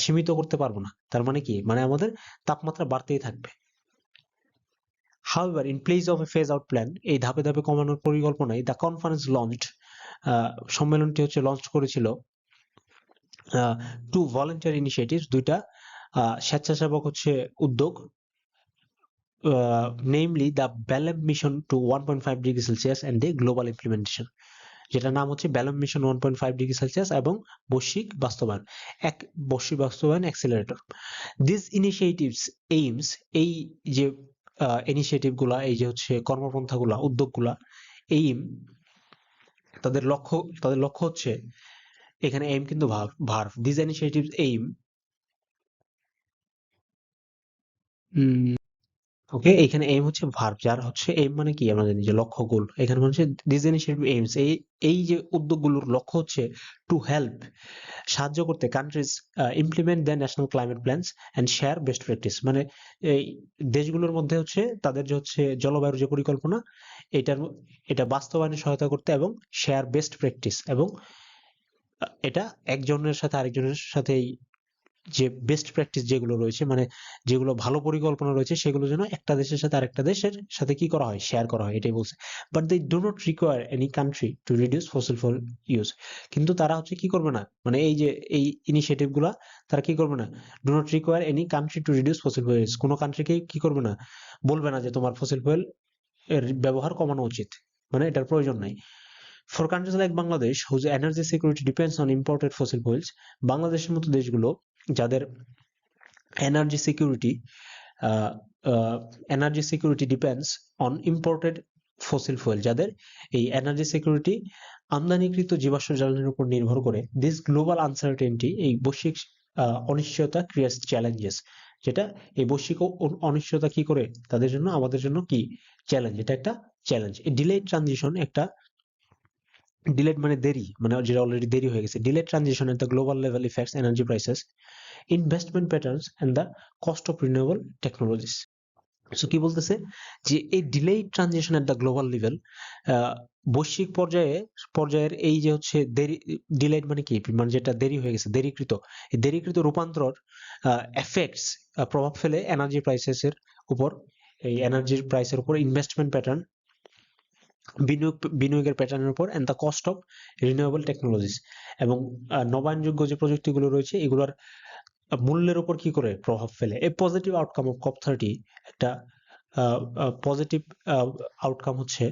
সীমিত করতে পারবো না। তার মানে কি, মানে আমাদের তাপমাত্রা বাড়তেই থাকবে। However, in place of a phase out plan, এই ধাপে ধাপে কমানোর পরিকল্পনায় দ্য কনফারেন্স লঞ্চড, সম্মেলনটি হচ্ছে লঞ্চ করেছিল টু ভলান্টিয়ার ইনিশিয়েটিভস, দুইটা স্বেচ্ছাসেবক হচ্ছে উদ্যোগ, namely the Belem mission to 1.5 degree Celsius and the global implementation, যেটার নাম হচ্ছে ব্যালেম মিশন 1.5 ডিগ্রি সেলসিয়াস এবং বৈশ্বিক বাস্তবায়ন অ্যাক্সিলারেটর। দিস ইনিশিয়েটিভস এইমস, এই যে ইনিশিয়েটিভ গুলা, এই যে হচ্ছে কর্মপন্থাগুলা, উদ্যোগগুলা, এইম, তাদের লক্ষ্য হচ্ছে, এখানে এইম কিন্তু ভার্ব, দিস ইনিশিয়েটিভস এইম, ওকে, এখানে এইম হচ্ছে ভার্ব, যার হচ্ছে এইম মানে কি আমরা জানি যে লক্ষ্য, গোল, এখানে হচ্ছে দিস ইনিশিয়েটিভ এইমস, এই যে উদ্যোগগুলোর লক্ষ্য হচ্ছে টু হেল্প, সাহায্য করতে, countries implement the national climate plans and share best practice, মানে এই দেশগুলোর মধ্যে হচ্ছে তাদের যে হচ্ছে জলবায়ুর যে পরিকল্পনা, এটা বাস্তবায়নে সহায়তা করতে এবং শেয়ার বেস্ট প্র্যাকটিস, এবং এটা একজনের সাথে আরেকজনের সাথে যে বেস্ট প্র্যাকটিস যেগুলো রয়েছে, মানে যেগুলো ভালো পরিকল্পনা রয়েছে, সেগুলো যেন একটা দেশের সাথে আরেকটা দেশের সাথে কি করা হয়, শেয়ার করা হয়, এটাই বলছে। But they do not require any country to reduce fossil fuel use, কিন্তু তারা হচ্ছে কি করবে না, মানে এই যে এই ইনিশিয়েটিভ গুলা তারা কি করবে না, do not require any country to reduce fossil fuel use, কোনো কান্ট্রিকে কি করবে না, বলবে না যে তোমার ফসিল ফুয়েল এর ব্যবহার কমানো উচিত, মানে এটার প্রয়োজন নাই। For countries like Bangladesh whose energy security depends on imported fossil fuels, বাংলাদেশের মতো দেশগুলো যাদের energy security energy security depends on imported fossil fuel, যাদের এই এনার্জি সিকিউরিটি আমদানিকৃত জীবাশ্ম জ্বালানির উপর নির্ভর করে, দিস গ্লোবাল আনসার্টেনটি, এই বৈশ্বিক অনিশ্চয়তা ক্রিয়েটস চ্যালেঞ্জেস, যেটা এই বৈশ্বিক অনিশ্চয়তা কি করে তাদের জন্য, আমাদের জন্য কি চ্যালেঞ্জ, এটা একটা চ্যালেঞ্জ। এই ডিলেড ট্রানজিশন একটা, ডিলেড মানে দেরি, মানে যেটা অলরেডি দেরি হয়ে গেছে, delayed transition at the global level effects energy prices, investment patterns and the cost of renewable technologies. So কি বলতেছে যে এই delayed transition at the global level, বৈশ্বিক পর্যায়ের এই যে হচ্ছে দেরি, ডিলেড মানে কি, মানে যেটা দেরি হয়ে গেছে, দেরিকৃত, এই দেরিকৃত রূপান্তর এফেক্টস, প্রভাব ফেলে এনার্জি প্রাইসেস এর উপর, এই এনার্জির প্রাইসের উপর, ইনভেস্টমেন্ট প্যাটার্ন, বিনিয়োগের প্যাটার্নের উপর, and the cost of renewable technologies, এবং নবায়নযোগ্য যে প্রযুক্তিগুলো রয়েছে এগুলোর মূল্যের উপর কি করে প্রভাব ফেলে। এ পজিটিভ আউটকাম অফ COP30, একটা পজিটিভ আউটকাম হচ্ছে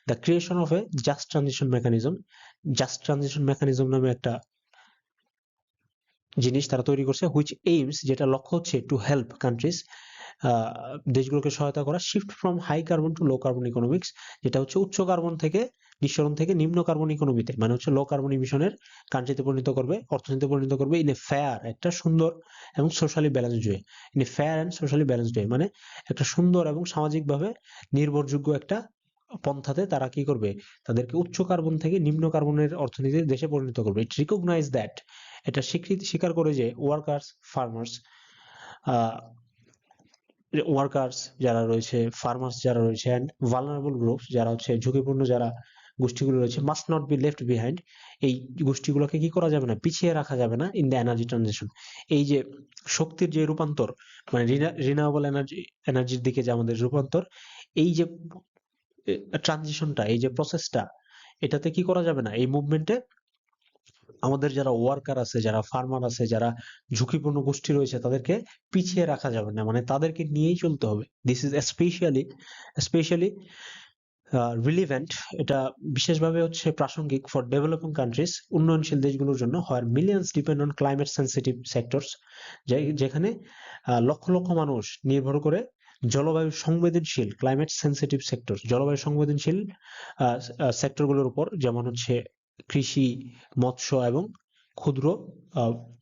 the creation of A just transition mechanism, just transition mechanism নামে একটা জিনিস তারা তৈরি করছে, হুইচ এইমস, যেটা লক্ষ্য হচ্ছে টু হেল্প কান্ট্রিজ, দেশগুলোকে সহায়তা করা, shift from high carbon to low carbon economics, যেটা হচ্ছে উচ্চ কার্বন থেকে, নিঃসরণ থেকে নিম্ন কার্বন ইকোনমিতে, মানে হচ্ছে লো কার্বন ইমিশনের কান্ট্রিতে পরিণত করবে, অর্থনীতিতে পরিণত করবে, ইন এ ফেয়ার, একটা সুন্দর এবং socially balanced way, in a fair and socially balanced way, মানে একটা সুন্দর এবং সামাজিকভাবে নির্ভরযোগ্য একটা পন্থাতে তারা কি করবে, তাদেরকে উচ্চ কার্বন থেকে নিম্ন কার্বনের অর্থনীতির দেশে পরিণত করবে। ইট রিকগনাইজ দ্যাট, এটা স্বীকার করে যে ওয়ার্কার্স, ফার্মার্স, ওয়ার্কার্স যারা রয়েছে, ফার্মার্স যারা রয়েছে, অ্যান্ড ভালনারেবল গ্রুপস, যারা হচ্ছে ঝুঁকিপূর্ণ যারা গোষ্ঠীগুলো রয়েছে, must not be left behind, এই গোষ্ঠীগুলোকে কি করা যাবে না, পিছিয়ে রাখা যাবে না ইন দ্য এনার্জি ট্রানজিশন। এই যে শক্তির যে রূপান্তর, মানে রিনিউয়েবল এনার্জির দিকে যে আমাদের রূপান্তর, এই যে ট্রানজিশনটা, এই যে প্রসেসটা, এটাতে কি করা যাবে না, এই মুভমেন্টে আমাদের যারা ওয়ার্কার আছে, যারা ফার্মার আছে, যারা ঝুঁকিপূর্ণ গোষ্ঠী রয়েছে, তাদেরকে পিছিয়ে রাখা যাবে না, মানে তাদেরকে নিয়েই চলতে হবে। দিস ইজ স্পেশালি রিলিভেন্ট, এটা বিশেষভাবে হচ্ছে প্রাসঙ্গিক ফর ডেভেলপিং কান্ট্রিজ, উন্নয়নশীল দেশগুলোর জন্য, where millions depend on climate sensitive sectors, যেখানে লক্ষ লক্ষ মানুষ নির্ভর করে জলবায়ু সংবেদনশীল, ক্লাইমেট সেন্সিটিভ সেক্টর, জলবায়ু সংবেদনশীল সেক্টরগুলোর উপর, যেমন হচ্ছে কৃষি, মৎস্য এবং ক্ষুদ্র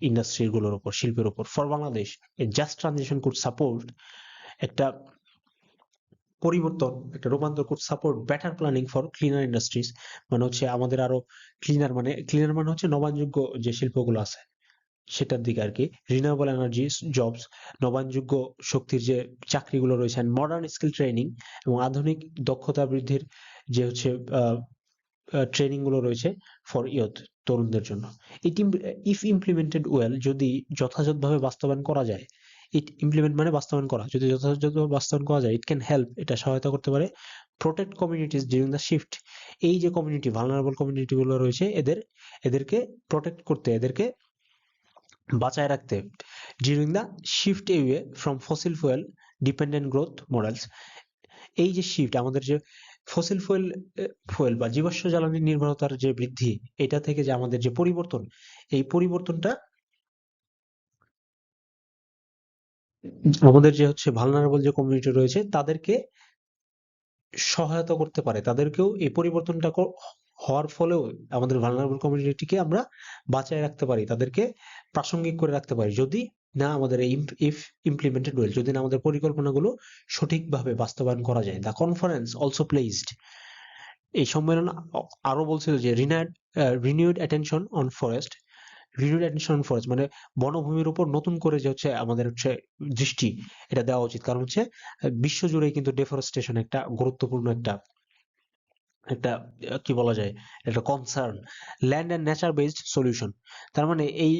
ইন্ডাস্ট্রি গুলোর উপর, শিল্পের উপর। For Bangladesh, A just transition could support, একটা পরিবর্তন, একটা রূপান্তর could support better planning for cleaner industries, মানে হচ্ছে আমাদের আরো ক্লিনার মানে হচ্ছে নবায়নযোগ্য যে শিল্পগুলো আছে সেটার দিকে আর কি, রিনিউয়েবল এনার্জি জবস, নবায়নযোগ্য শক্তির যে চাকরিগুলো রয়েছে, মডার্ন স্কিল ট্রেনিং, এবং আধুনিক দক্ষতা বৃদ্ধির যে হচ্ছে ট্রেনিং গুলো রয়েছে ফর ইয়ুথ, তরুণদের জন্য। ইফ ইমপ্লিমেন্টেড ওয়েল, যদি যথাযথভাবে বাস্তবায়ন করা যায়, ইমপ্লিমেন্ট মানে বাস্তবায়ন করা, যদি যথাযথভাবে বাস্তবায়ন করা যায়, ইট ক্যান হেল্প, এটা সহায়তা করতে পারে, protect communities during the shift, এই যে কমিউনিটি, ভালনারেবল কমিউনিটি গুলো রয়েছে, এদেরকে প্রোটেক্ট করতে, এদেরকে বাঁচায় রাখতে, during the shift away from fossil fuel dependent growth models, এই যে শিফট, আমাদের যে ফসিল ফুয়েল বা জীবাশ্ম জ্বালানি নির্ভরতার যে বৃদ্ধি, এটা থেকে যে আমাদের যে পরিবর্তন, এই পরিবর্তনটা আমাদের যে হচ্ছে ভালনারেবল যে কমিউনিটি রয়েছে তাদেরকে সহায়তা করতে পারে, তাদেরকেও এই পরিবর্তনটা হওয়ার ফলেও আমাদের ভালনারেবল কমিউনিটিকে আমরা বাঁচায় রাখতে পারি, তাদেরকে প্রাসঙ্গিক করে রাখতে পারি, যদি না আমাদের ইফ ইমপ্লিমেন্টেড ওয়েল, যদি না আমাদের পরিকল্পনাগুলো সঠিকভাবে বাস্তবায়ন করা যায়। দ্য কনফারেন্স অলসো প্লেসড, এই সম্মেলন আরো বলছিল যে রিনিউড অ্যাটেনশন অন ফরেস্ট, মানে বনভূমির উপর নতুন করে যে হচ্ছে আমাদের হচ্ছে দৃষ্টি, এটা দেওয়া উচিত, কারণ হচ্ছে বিশ্বজুড়ে কিন্তু ডেফরেস্টেশন একটা গুরুত্বপূর্ণ একটা একটা কি বলা যায়, একটা concern. Land and nature based solution, তার মানে এই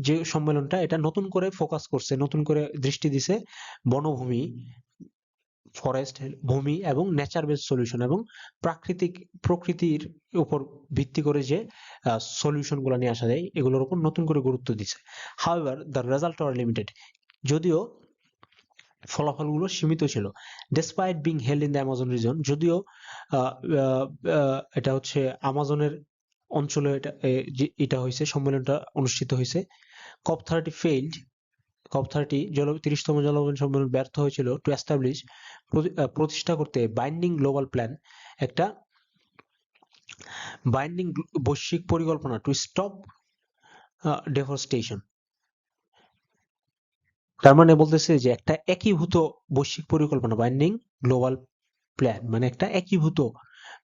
যে সম্মেলনটা এটা নতুন করে ফোকাস করছে, নতুন করে দৃষ্টি দিছে বনভূমি, ফরেস্ট ভূমি এবং নেচার বেসড সলিউশন, এবং প্রকৃতির উপর ভিত্তি করে যে সলিউশন গুলো নিয়ে আসা যায়, এগুলোর উপর নতুন করে গুরুত্ব দিচ্ছে। However the result are limited, যদিও ফলাফলগুলো সীমিত ছিল। Despite being held in the Amazon region, যদিও এটা হচ্ছে আমাজনের অঞ্চলে এটা হয়েছে, সম্মেলনটা অনুষ্ঠিত হয়েছে। COP30 failed, COP30 30তম জলবায়ু সম্মেলন ব্যর্থ হয়েছিল টু এস্টাবলিশ, প্রতিষ্ঠা করতে বাইন্ডিং গ্লোবাল প্ল্যান, একটা বাইন্ডিং বৈশ্বিক পরিকল্পনা টু স্টপ ডেফরেস্টেশন। তার মানে বলতেছে যে একটা একীভূত বৈশ্বিক পরিকল্পনা, বাইন্ডিং গ্লোবাল প্ল্যান মানে একটা একীভূত,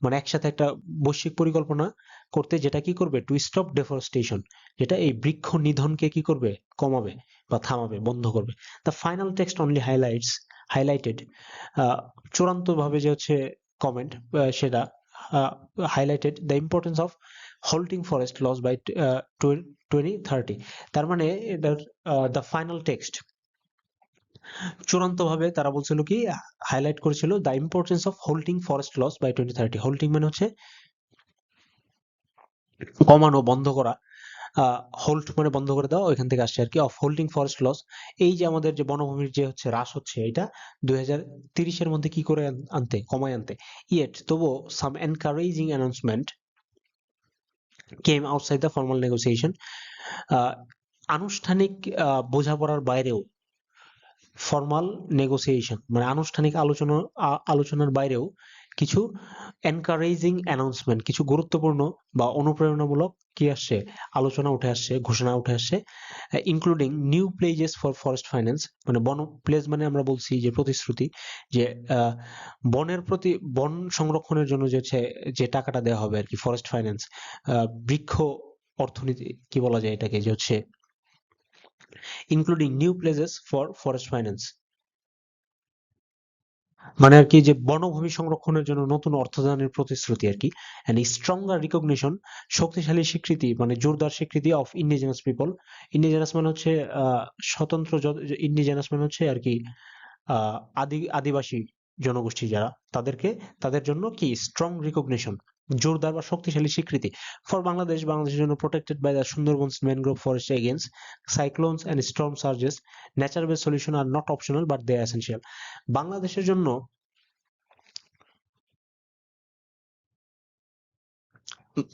মানে একসাথে একটা বৈশ্বিক পরিকল্পনা করতে, যেটা কি করবে টু স্টপ ডেফরেস্টেশন, যেটা এই বৃক্ষ নিধনকে কি করবে, কমাবে বা থামাবে, বন্ধ করবে। The final text only highlighted, চূড়ান্ত ভাবে যে হচ্ছে কমেন্ট, সেটা highlighted the importance of holding forest loss by 2030। তার মানে এটার দ্য ফাইনাল টেক্সট চূড়ান্তভাবে তারা বলছিল কি, হাইলাইট করেছিল the importance of holding forest loss by 2030। Holding মানে হচ্ছে কমানো, বন্ধ করা, হোল্ড মানে বন্ধ করে দেওয়া, ওইখান থেকে আসছে আর কি, অফ হোল্ডিং ফরেস্ট লস। এই যে আমাদের যে বনভূমির যে হচ্ছে হ্রাস হচ্ছে, এটা 2030-এর মধ্যে কি করে আনতে, কমায় আনতে। ইয়েট তবুও some encouraging announcement came outside the formal negotiation, আনুষ্ঠানিক বোঝাপড়ার বাইরেও, ফর্মাল নেগোসিয়েশন মানে আনুষ্ঠানিক আলোচনার বাইরেও কিছু এনকারেজিং অ্যানাউন্সমেন্ট, কিছু গুরুত্বপূর্ণ বা অনুপ্রেরণামূলক কি আসছে, আলোচনা উঠে আসছে, ঘোষণা উঠে আসছে। Including new pledges for forest finance, মানে বন প্লেজ মানে আমরা বলছি যে প্রতিশ্রুতি, যে বনের প্রতি, বন সংরক্ষণের জন্য যে টাকাটা দেওয়া হবে আর কি, ফরেস্ট ফাইন্যান্স, বৃক্ষ অর্থনীতি কি বলা যায় এটাকে, যে হচ্ছে including new pledges for forest finance, মানে আর কি যে বনভূমি সংরক্ষণের জন্য নতুন অর্থদানের প্রতিশ্রুতি আর কি। এন্ড স্ট্রঙ্গার রিকগনিশন, শক্তিশালী স্বীকৃতি মানে জোরদার স্বীকৃতি অফ ইন্ডিজিনাস পিপল। ইন্ডিজিনাস মানে হচ্ছে স্বতন্ত্র, ইন্ডিজিনাস মানে হচ্ছে আর কি আদিবাসী জনগোষ্ঠী যারা, তাদের জন্য কি স্ট্রং রিকগনিশন, জোরদার বা শক্তিশালী স্বীকৃতি। ফর বাংলাদেশের জন্য protected by the Sundarbans mangrove forest against cyclones and storm surges, nature based solution are not optional but they are essential. বাংলাদেশের জন্য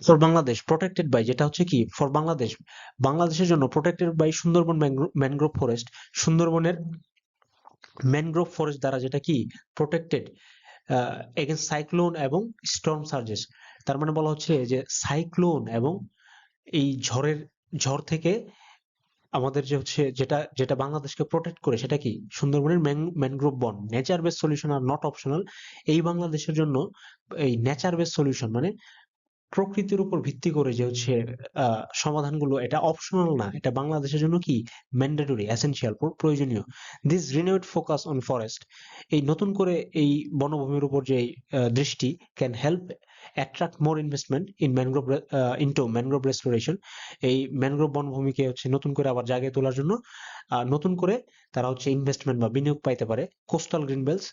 ফর বাংলাদেশ প্রোটেক্টেড বাই, যেটা হচ্ছে কি ফর বাংলাদেশের জন্য protected by Sundarbans mangrove forest, সুন্দরবনের ম্যানগ্রোভ ফরেস্ট দ্বারা, যেটা কি প্রোটেক্টেড এগেন্স্ট সাইক্লোন এবং স্টর্ম সার্জেস। তার মানে বলা হচ্ছে যে সাইক্লোন এবং এই ঝড় থেকে আমাদের যে হচ্ছে যেটা যেটা বাংলাদেশকে প্রোটেক্ট করে, সেটা কি সুন্দরবনের ম্যানগ্রোভ বন। Nature base solution are not optional, এই বাংলাদেশের জন্য এই নেচার বেস সলিউশন মানে প্রকৃতির উপর ভিত্তি করে যে হচ্ছে সমাধানগুলো, এটা অপশনাল না, এটা বাংলাদেশের জন্য কি ম্যান্ডেটরি, এসেনশিয়াল, প্রয়োজনীয়। This renewed focus on forest, এই নতুন করে এই বনভূমির উপর যে দৃষ্টি, can help attract more investment into mangrove restoration, এই ম্যানগ্রোভ বনভূমিকে হচ্ছে নতুন করে আবার জায়গায় তোলার জন্য নতুন করে তারা হচ্ছে ইনভেস্টমেন্ট বা বিনিয়োগ পাইতে পারে। কোস্টাল গ্রিন বেল্টস,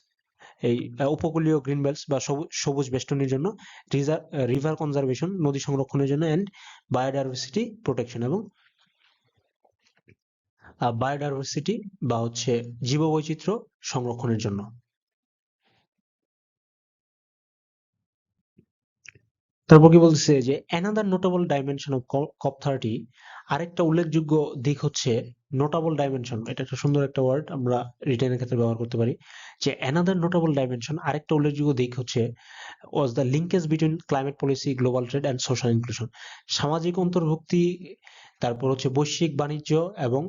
এই উপকূলীয় গ্রিন বেল্টস বা সবুজ বেষ্টনীর জন্য, রিভার কনজারভেশন নদী সংরক্ষণের জন্য, এন্ড বায়োডাইভার্সিটি প্রোটেকশন এবং বায়োডাইভার্সিটি বা হচ্ছে জীববৈচিত্র্য সংরক্ষণের জন্য। তারপর কি বলতেছে যে another notable dimension of COP30, আরেকটা উল্লেখযোগ্য দিক হচ্ছে নোটেবল ডাইমেনশন, এটা একটা সুন্দর একটা ওয়ার্ড, আমরা রিটেনের ক্ষেত্রে ব্যবহার করতে পারি, যে অ্যানাদার নোটেবল ডাইমেনশন, আরেকটা উল্লেখযোগ্য দিক হচ্ছে was the linkage between climate policy, global trade and social inclusion, সামাজিক অন্তর্ভুক্তি, তারপর হচ্ছে বৈশ্বিক বাণিজ্য এবং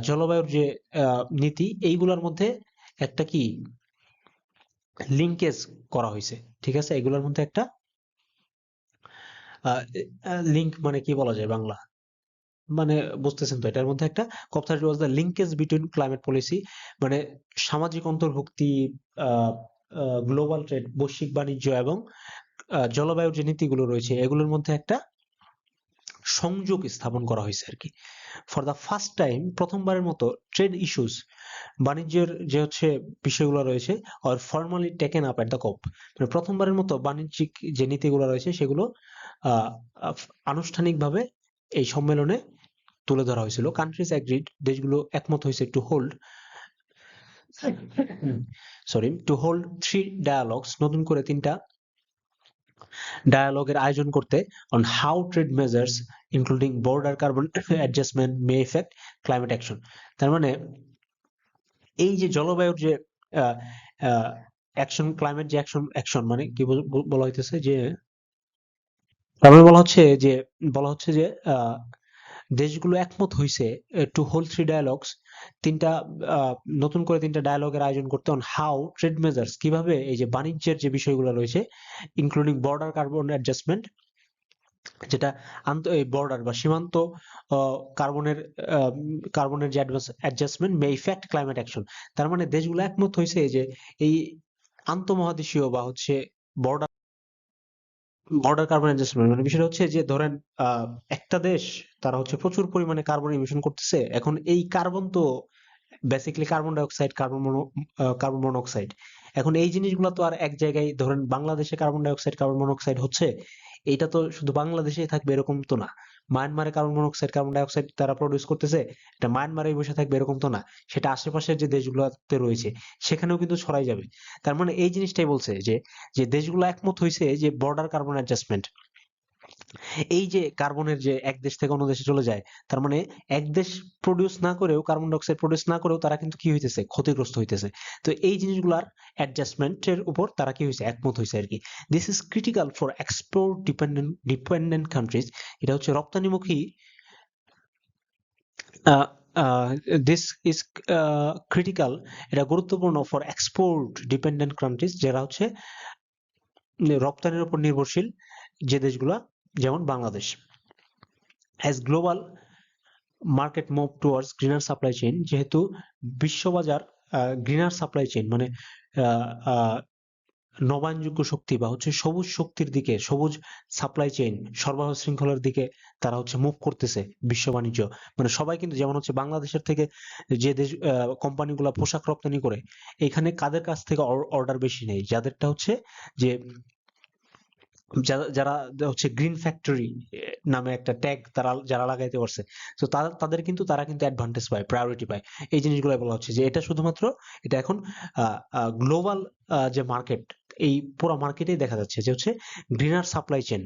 জলবায়ুর যে নীতি, এইগুলোর মধ্যে একটা কি লিঙ্কেজ করা হয়েছে। ঠিক আছে, এগুলোর মধ্যে একটা লিঙ্ক মানে কি বলা যায় বাংলা, মানে বুঝতেছেন তো, এটার মধ্যে একটা COP30 was the linkage between climate policy, মানে সামাজিক অন্তর্ভুক্তি, গ্লোবাল ট্রেড, বৈশ্বিক বাণিজ্য এবং জলবায়ুর যে নীতিগুলো রয়েছে, এগুলোর মধ্যে একটা সংযোগ স্থাপন করা হয়েছে আর কি। ফর দ্য ফার্স্ট টাইম, প্রথমবারের মতো ট্রেড ইস্যুস, বাণিজ্যের যে হচ্ছে বিষয়গুলো রয়েছে, are formally taken up at the COP, মানে প্রথমবারের মতো বাণিজ্যিক যে নীতিগুলো রয়েছে সেগুলো আনুষ্ঠানিকভাবে এই সম্মেলনে তুলে ধরা হয়েছিল। কান্ট্রিজ এগ্রিড, দেশগুলো একমত হয়েছে to hold sorry, to hold 3 dialogues, নতুন করে 3টা ডায়ালগের আয়োজন করতে, on how trade measures including border carbon adjustment May effect climate action. তার মানে এই যে জলবায়ুর যে অ্যাকশন, ক্লাইমেট যে অ্যাকশন মানে কি বলা হইতেছে যে, তার মানে বলা হচ্ছে যে আহ, দেশগুলো একমত হইছে টু হোল্ড 3 ডায়ালগস, তিনটা আহ, নতুন করে 3টা ডায়ালগের আয়োজন করতে, অন হাউ ট্রেড মেজার্স, কিভাবে এই যে বাণিজ্যের যে বিষয়গুলো রয়েছে, ইনক্লুডিং বর্ডার কার্বন অ্যাডজাস্টমেন্ট, যেটা এই বর্ডার বা সীমান্ত কার্বনের কার্বনের যে অ্যাডজাস্টমেন্ট মে ইফেক্ট ক্লাইমেট অ্যাকশন। তার মানে দেশগুলো একমত হয়েছে যে এই আন্তঃমহাদেশীয় বা হচ্ছে বর্ডার বর্ডার কার্বন অ্যাডজাস্টমেন্ট, মানে বিষয়টা হচ্ছে যে ধরেন আহ, একটা দেশ তারা হচ্ছে প্রচুর পরিমাণে কার্বন ইমিশন করতেছে, এখন এই কার্বন তো basically carbon dioxide, carbon monoxide. এখন এই জিনিসগুলো তো আর এক জায়গায়, ধরেন বাংলাদেশে কার্বন ডাইঅক্সাইড কার্বন মনোক্সাইড হচ্ছে, এইটা তো শুধু বাংলাদেশেই থাকবে এরকম তো না। মায়ানমারে কার্বন মনোক্সাইড কার্বন ডাইঅক্সাইড তারা প্রডিউস করতেছে, এটা মায়ানমারেই বসে থাকবে এরকম তো না, সেটা আশেপাশের যে দেশগুলোতে রয়েছে সেখানেও কিন্তু ছড়াই যাবে। তার মানে এই জিনিসটাই বলছে যে যে দেশগুলো একমত হয়েছে যে বর্ডার কার্বন অ্যাডজাস্টমেন্ট, এই যে কার্বনের যে এক দেশ থেকে অন্য দেশে চলে যায়, তার মানে এক দেশ প্রডিউস না করেও, কার্বন ডাইঅক্সাইড প্রডিউস না করেও তারা কিন্তু কি হইতেছে, ক্ষতিগ্রস্ত হইতেছে। তো এই জিনিসগুলার অ্যাডজাস্টমেন্টের উপর তারা কি হয়েছে, একমত হয়েছে আর কি। This is critical for export dependent countries, এটা হচ্ছে রপ্তানিমুখী, দিস ইজ ক্রিটিক্যাল, এটা গুরুত্বপূর্ণ ফর এক্সপোর্ট ডিপেন্ডেন্ট কান্ট্রিজ, যারা হচ্ছে রপ্তানির উপর নির্ভরশীল যে দেশগুলা, যেমন Bangladesh. As global market move towards greener supply chain, যেহেতু বিশ্ববাজার গ্রিনার সাপ্লাই চেইন মানে আহ, আহ, নবায়নযোগ্য শক্তি বা হচ্ছে সবুজ শক্তির দিকে, সবুজ সাপ্লাই চেইন, সরবরাহ শৃঙ্খলার দিকে তারা হচ্ছে মুভ করতেছে। বিশ্ব বাণিজ্য মানে সবাই কিন্তু, যেমন হচ্ছে বাংলাদেশের থেকে যে দেশ কোম্পানিগুলো পোশাক রপ্তানি করে, এখানে কাদের কাছ থেকে অর্ডার বেশি নেই, যাদেরটা হচ্ছে যে যারা যারা হচ্ছে গ্রিন ফ্যাক্টরি নামে একটা ট্যাগ তারা যারা লাগাইতে পারছে, তো তাদের কিন্তু তারা কিন্তু অ্যাডভান্টেজ পায়, প্রায়োরিটি পায়। এই জিনিসগুলো বলা হচ্ছে যে এটা শুধুমাত্র, এটা এখন গ্লোবাল যে মার্কেট, এই পুরো মার্কেটেই দেখা যাচ্ছে যে হচ্ছে গ্রিনার সাপ্লাই চেইন,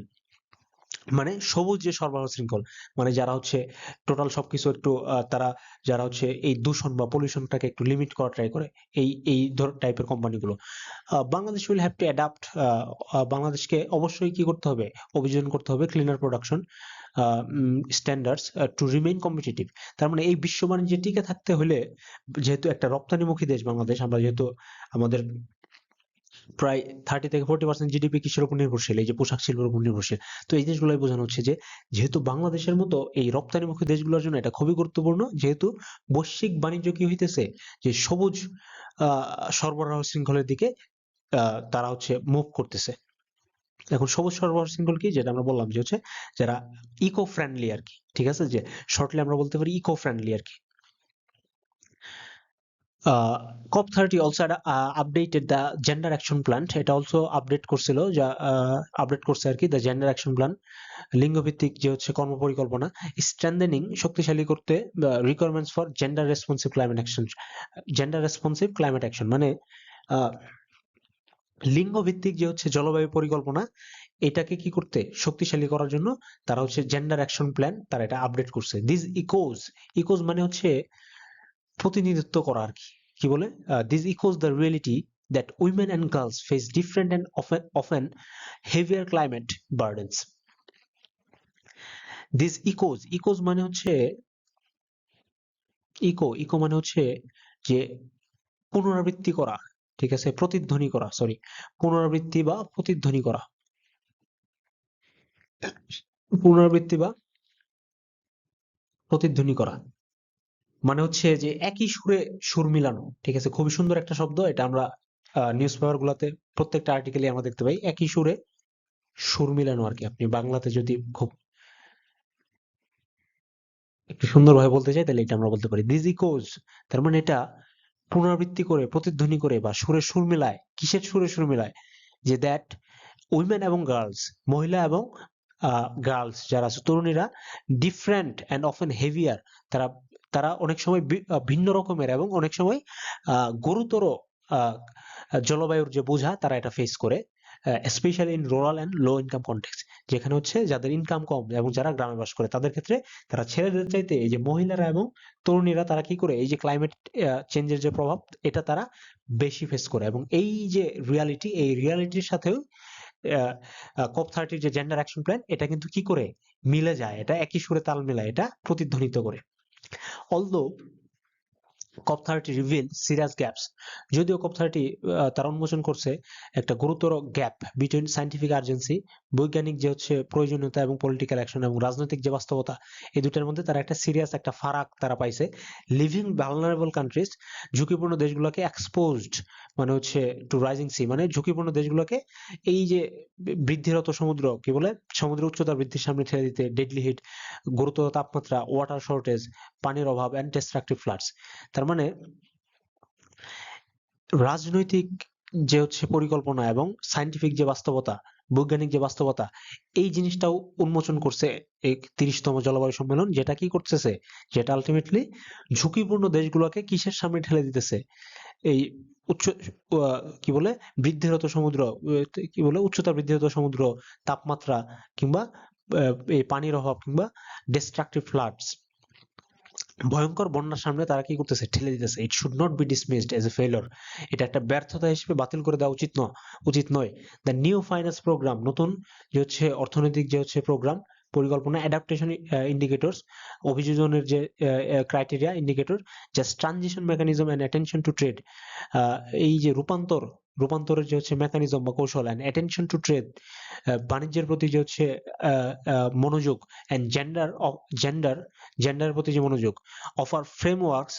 মানে সবুজ যে সরবরাহ শৃঙ্খল, মানে যারা হচ্ছে টোটাল সবকিছু একটু তারা যারা হচ্ছে এই দূষণ বা পলিউশনটাকে একটু লিমিট করা ট্রাই করে, এই টাইপের কোম্পানিগুলো। Bangladesh will have to adapt, বাংলাদেশকে অবশ্যই কি করতে হবে, অভিযোজন করতে হবে cleaner production standards to remain competitive. তার মানে এই বিশ্ব বাণিজ্যে টিকে থাকতে হলে, যেহেতু একটা রপ্তানিমুখী দেশ বাংলাদেশ, আমরা যেহেতু আমাদের প্রায় 30 থেকে 40% জিডিপি কিসের উপর নির্ভরশীল, এই যে পোশাক শিল্পের উপর নির্ভরশীল। তো এই জিনিসগুলোই বোঝানো হচ্ছে যে যেহেতু বাংলাদেশের মতো এই রপ্তানিমুখী দেশগুলোর জন্য এটা খুবই গুরুত্বপূর্ণ, যেহেতু বৈশ্বিক বাণিজ্য কি হইতেছে, যে সবুজ সরবরাহ শৃঙ্খলের দিকে তারা হচ্ছে মুভ করতেছে। এখন সবুজ সরবরাহ শৃঙ্খল কি, যেটা আমরা বললাম যে হচ্ছে যারা ইকো ফ্রেন্ডলি আর কি, ঠিক আছে, যে শর্টলি আমরা বলতে পারি ইকো ফ্রেন্ডলি আর কি। COP30 also had updated the gender action plan, এটা অলসো আপডেট করছিল, যা আপডেট করছে আর কি, দ্য জেন্ডার অ্যাকশন প্ল্যান, লিঙ্গভিত্তিক যে হচ্ছে কর্মপরিকল্পনা, স্ট্রেনদেনিং, শক্তিশালী করতে, requirements for gender responsive climate action, gender responsive climate action মানে আহ, লিঙ্গ ভিত্তিক যে হচ্ছে জলবায়ু পরিকল্পনা, এটাকে কি করতে, শক্তিশালী করার জন্য তারা হচ্ছে জেন্ডার অ্যাকশন প্ল্যান তারা এটা আপডেট করছে। দিস ইকোজ, ইকোজ মানে হচ্ছে প্রতিনিধিত্ব করা আর কি। কি বলে, this Echoes the reality that women and girls face different and often heavier climate burdens. This Echoes, Echoes মানে হচ্ছে ইকো মানে হচ্ছে যে পুনরাবৃত্তি করা, ঠিক আছে, প্রতিধ্বনি করা, সরি, পুনরাবৃত্তি বা প্রতিধ্বনি করা, পুনরাবৃত্তি বা প্রতিধ্বনি করা মানে হচ্ছে যে একই সুরে সুর মিলানো, ঠিক আছে, খুবই সুন্দর একটা শব্দ, এটা আমরা নিউজ পেপার গুলাতে প্রত্যেকটা আর্টিকেলে আমরা দেখতে পাই, একই সুরে সুর মিলানো আর কি। আপনি বাংলাতে যদি খুব একটু সুন্দরভাবে বলতে চাই তাহলে এটা আমরা বলতে পারি দিস ইকোজ। তার মানে এটা পুনরাবৃত্তি করে, প্রতিধ্বনি করে বা সুরে সুর মিলায়, কিসের সুরে সুর মিলায়, যে দ্যাট উইমেন এবং গার্লস, মহিলা এবং গার্লস যারা আছে তরুণীরা, ডিফারেন্ট অ্যান্ড অফেন হেভিয়ার, তারা তারা অনেক সময় ভিন্ন রকমের এবং অনেক সময় গুরুতর আহ, জলবায়ুর যে বোঝা তারা এটা ফেস করে, specially in rural and low income context, যেখানে হচ্ছে যাদের ইনকাম কম এবং যারা গ্রামে বাস করে তাদের ক্ষেত্রে তারা ছেলেদের চাইতে এই যে মহিলারা এবং তরুণীরা তারা কি করে এই যে ক্লাইমেট চেঞ্জের যে প্রভাব এটা তারা বেশি ফেস করে। এবং এই যে রিয়ালিটি, এই রিয়ালিটির সাথেও COP30 যে জেন্ডার অ্যাকশন প্ল্যান এটা কিন্তু কি করে মিলে যায়, এটা একই সুরে তাল মেলায়, এটা প্রতিধ্বনিত করে। Although COP30 reveal serious gaps, যদিও COP30 তারা উন্মোচন করছে একটা গুরুতর গ্যাপ বিটুইন সায়েন্টিফিক আর্জেন্সি, বৈজ্ঞানিক যে হচ্ছে প্রয়োজনীয়তা এবং পলিটিক্যাল অ্যাকশন এবং রাজনৈতিক যে বাস্তবতা, এই দুটার মধ্যে তারা একটা সিরিয়াস একটা ফারাক তারা পাইছে। লিভিং ভালনারেবল কান্ট্রিজ, ঝুঁকিপূর্ণ দেশগুলোকে এক্সপোজড, মানে হচ্ছে টু রাইজিং সি, মানে ঝুঁকিপূর্ণ দেশগুলোকে এই যে বৃদ্ধিরত সমুদ্র, কি বলে, সমুদ্রের উচ্চতা বৃদ্ধির সামনে ঠেলে দিতে, ডেডলি হিট, গুরুতর তাপমাত্রা, ওয়াটার শর্টেজ, পানির অভাব অ্যান্ড ডিস্ট্রাকটিভ ফ্লাডস। তার মানে রাজনৈতিক যে হচ্ছে পরিকল্পনা এবং সায়েন্টিফিক যে বাস্তবতা, বৈজ্ঞানিক যে বাস্তবতা, এই জিনিসটাও উন্মোচন করছে এই 30তম জলবায়ু সম্মেলন, যেটা কি করতেছে, যেটা আলটিমেটলি ঝুঁকিপূর্ণ দেশগুলোকে কিসের সামনে ঠেলে দিতেছে, এই উচ্চ কি বলে বৃদ্ধিরত সমুদ্র, কি বলে উচ্চতা বৃদ্ধিরত সমুদ্র, তাপমাত্রা, কিংবা এই পানির অভাব, কিংবা ডিস্ট্রাকটিভ ফ্লাডস, ভয়ঙ্কর বন্যার সামনে তারা কি করতেছে, ঠেলে দিতেছে। It should not be dismissed as a failure, এটা একটা ব্যর্থতা হিসেবে বাতিল করে দেওয়া উচিত নয়। দ্য নিউ ফাইন্যান্স প্রোগ্রাম, নতুন যে হচ্ছে অর্থনৈতিক যে হচ্ছে প্রোগ্রাম পরিকল্পনা, অ্যাডাপ্টেশন ইন্ডিকেটরস, অভিযোজনের যে criteria indicator, just transition mechanism and attention to trade, এই যে রূপান্তরের যে হচ্ছে মেকানিজম বা কৌশল, অ্যান্ড অ্যাটেনশন টু ট্রেড, বাণিজ্যের প্রতি যে হচ্ছে মনোযোগ, অ্যান্ড জেন্ডার প্রতি যে মনোযোগ, অফার ফ্রেমওয়ার্কস,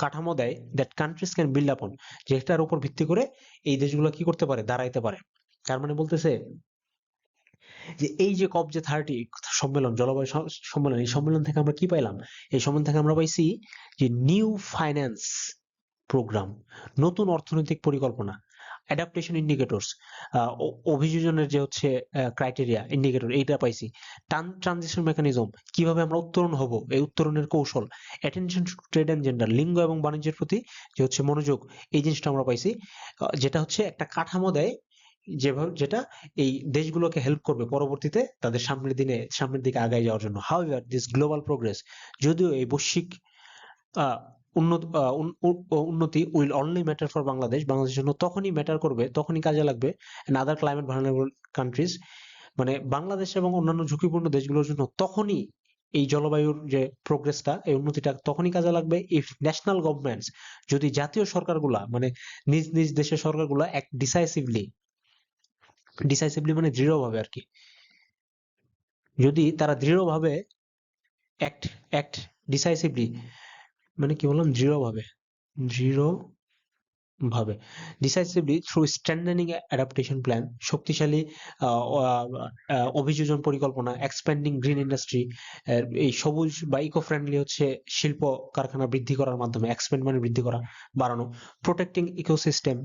কাঠামো দেয়, দ্যাট কান্ট্রিজ ক্যান বিল্ড আপন, যেটার উপর ভিত্তি করে এই দেশগুলো কি করতে পারে, দাঁড়াইতে পারে। তার মানে বলতেছে যে এই যে COP30 সম্মেলন, জলবায়ু সম্মেলন, এই সম্মেলন থেকে আমরা কি পাইলাম, এই সম্মেলন থেকে আমরা পাইছি যে নিউ ফাইন্যান্স প্রোগ্রাম, নতুন অর্থনৈতিক পরিকল্পনা, অ্যাডাপ্টেশন ইন্ডিকেটরস, অভিযোজনের যে হচ্ছে ক্রাইটেরিয়া ইন্ডিকেটর, এইটা পাইছি। ট্রানজিশন মেকানিজম, কিভাবে আমরা উত্তরণ হব, এই উত্তরণের কৌশল, attention to trade and gender, লিঙ্গ এবং বাণিজ্যের প্রতি যে হচ্ছে মনোযোগ, এই জিনিসটা আমরা পাইছি, যেটা হচ্ছে একটা কাঠামো দেয়, যেটা এই দেশগুলোকে হেল্প করবে পরবর্তীতে তাদের সামনের দিকে আগায় যাওয়ার জন্য। হাউএভার দিস গ্লোবাল প্রোগ্রেস, যদিও এই বৈশ্বিক আহ, উন্নতি উইল অনলি ম্যাটার ফর বাংলাদেশের জন্য তখনই ম্যাটার করবে, তখনই কাজে লাগবে, and other climate vulnerable countries, মানে বাংলাদেশ এবং অন্যান্য ঝুঁকিপূর্ণ দেশগুলোর জন্য তখনই এই জলবায়ুর যে প্রোগ্রেসটা, এই উন্নতিটা তখনই কাজে লাগবে ইফ ন্যাশনাল গভর্নমেন্টস, যদি জাতীয় সরকারগুলা, মানে নিজ নিজ দেশের সরকারগুলা এক ডিসাইসিভলি মানে দৃঢ়ভাবে আর কি, যদি তারা দৃঢ়ভাবে অ্যাক্ট ডিসাইসিভলি, মানে কি বললাম, দৃঢ়ভাবে decisively through strengthening adaptation plan, শক্তিশালী অভিযোজন পরিকল্পনা, এক্সপ্যান্ডিং গ্রিন ইন্ডাস্ট্রি, এই সবুজ বা ইকো ফ্রেন্ডলি হচ্ছে শিল্প কারখানা বৃদ্ধি করার মাধ্যমে, এক্সপ্যান্ড মানে বৃদ্ধি করা, বাড়ানো, প্রোটেক্টিং ইকোসিস্টেম,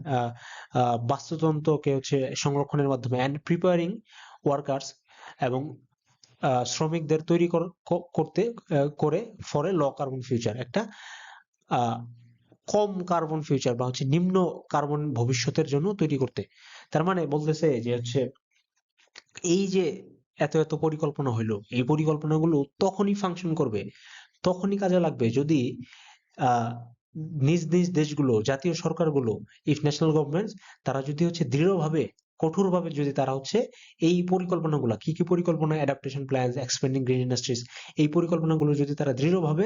বাস্তুতন্ত্রকে হচ্ছে সংরক্ষণের মাধ্যমে, অ্যান্ড প্রিপেয়ারিং ওয়ার্কার্স, এবং শ্রমিকদের তৈরি করতে করে for a low carbon future, একটা আহ, কম কার্বন ফিউচার বা হচ্ছে নিম্ন কার্বন ভবিষ্যতের জন্য তৈরি করতে। তার মানে বলতেছে যে হচ্ছে এই যে এত পরিকল্পনা হইলো, এই পরিকল্পনাগুলো তখনই ফাংশন করবে, তখনই কাজে লাগবে যদি আহ নিজ নিজ দেশগুলো, জাতীয় সরকারগুলো, ইফ ন্যাশনাল গভর্নমেন্টস, তারা যদি হচ্ছে দৃঢ়ভাবে, কঠোরভাবে যদি তারা হচ্ছে এই পরিকল্পনাগুলো, কি পরিকল্পনা, adaptation plans, expanding green industries, এই পরিকল্পনাগুলো যদি তারা দৃঢ়ভাবে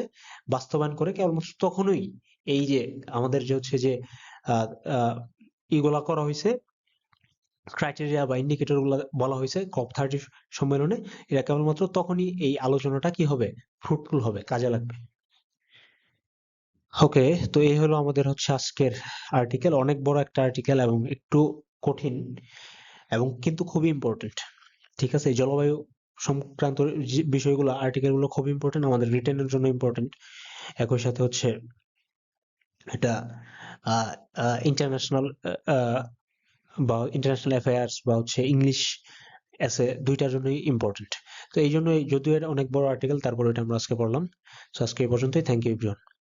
বাস্তবায়ন করে, কেবলমাত্র তখনই এই যে আমাদের যে হচ্ছে যে আহ আহ ইগুলা করা হয়েছে, ক্রাইটেরিয়া বা ইন্ডিকেটর গুলা বলা হয়েছে COP30 সম্মেলনে, এটা কেবলমাত্র তখনই এই আলোচনাটা কি হবে, ফ্রুটফুল হবে, কাজে লাগবে। ওকে, তো এই হলো আমাদের হচ্ছে আজকের আর্টিকেল, অনেক বড় একটা আর্টিকেল এবং একটু কঠিন, এবং কিন্তু খুবই ইম্পর্টেন্ট। ঠিক আছে, এই জলবায়ু সংক্রান্ত যে বিষয়গুলো, আর্টিকেল গুলো খুব ইম্পর্টেন্ট, আমাদের রিটেনের জন্য ইম্পর্টেন্ট, একই সাথে হচ্ছে এটা ইন্টারন্যাশনাল বা ইন্টারন্যাশনাল অ্যাফেয়ার্স বা হচ্ছে ইংলিশ এসে দুইটার জন্যই ইম্পর্টেন্ট। তো এই জন্য যদিও এটা অনেক বড় আর্টিকেল, তারপর এটা আমরা আজকে পড়লাম। তো আজকে এই পর্যন্তই। Thank you everyone.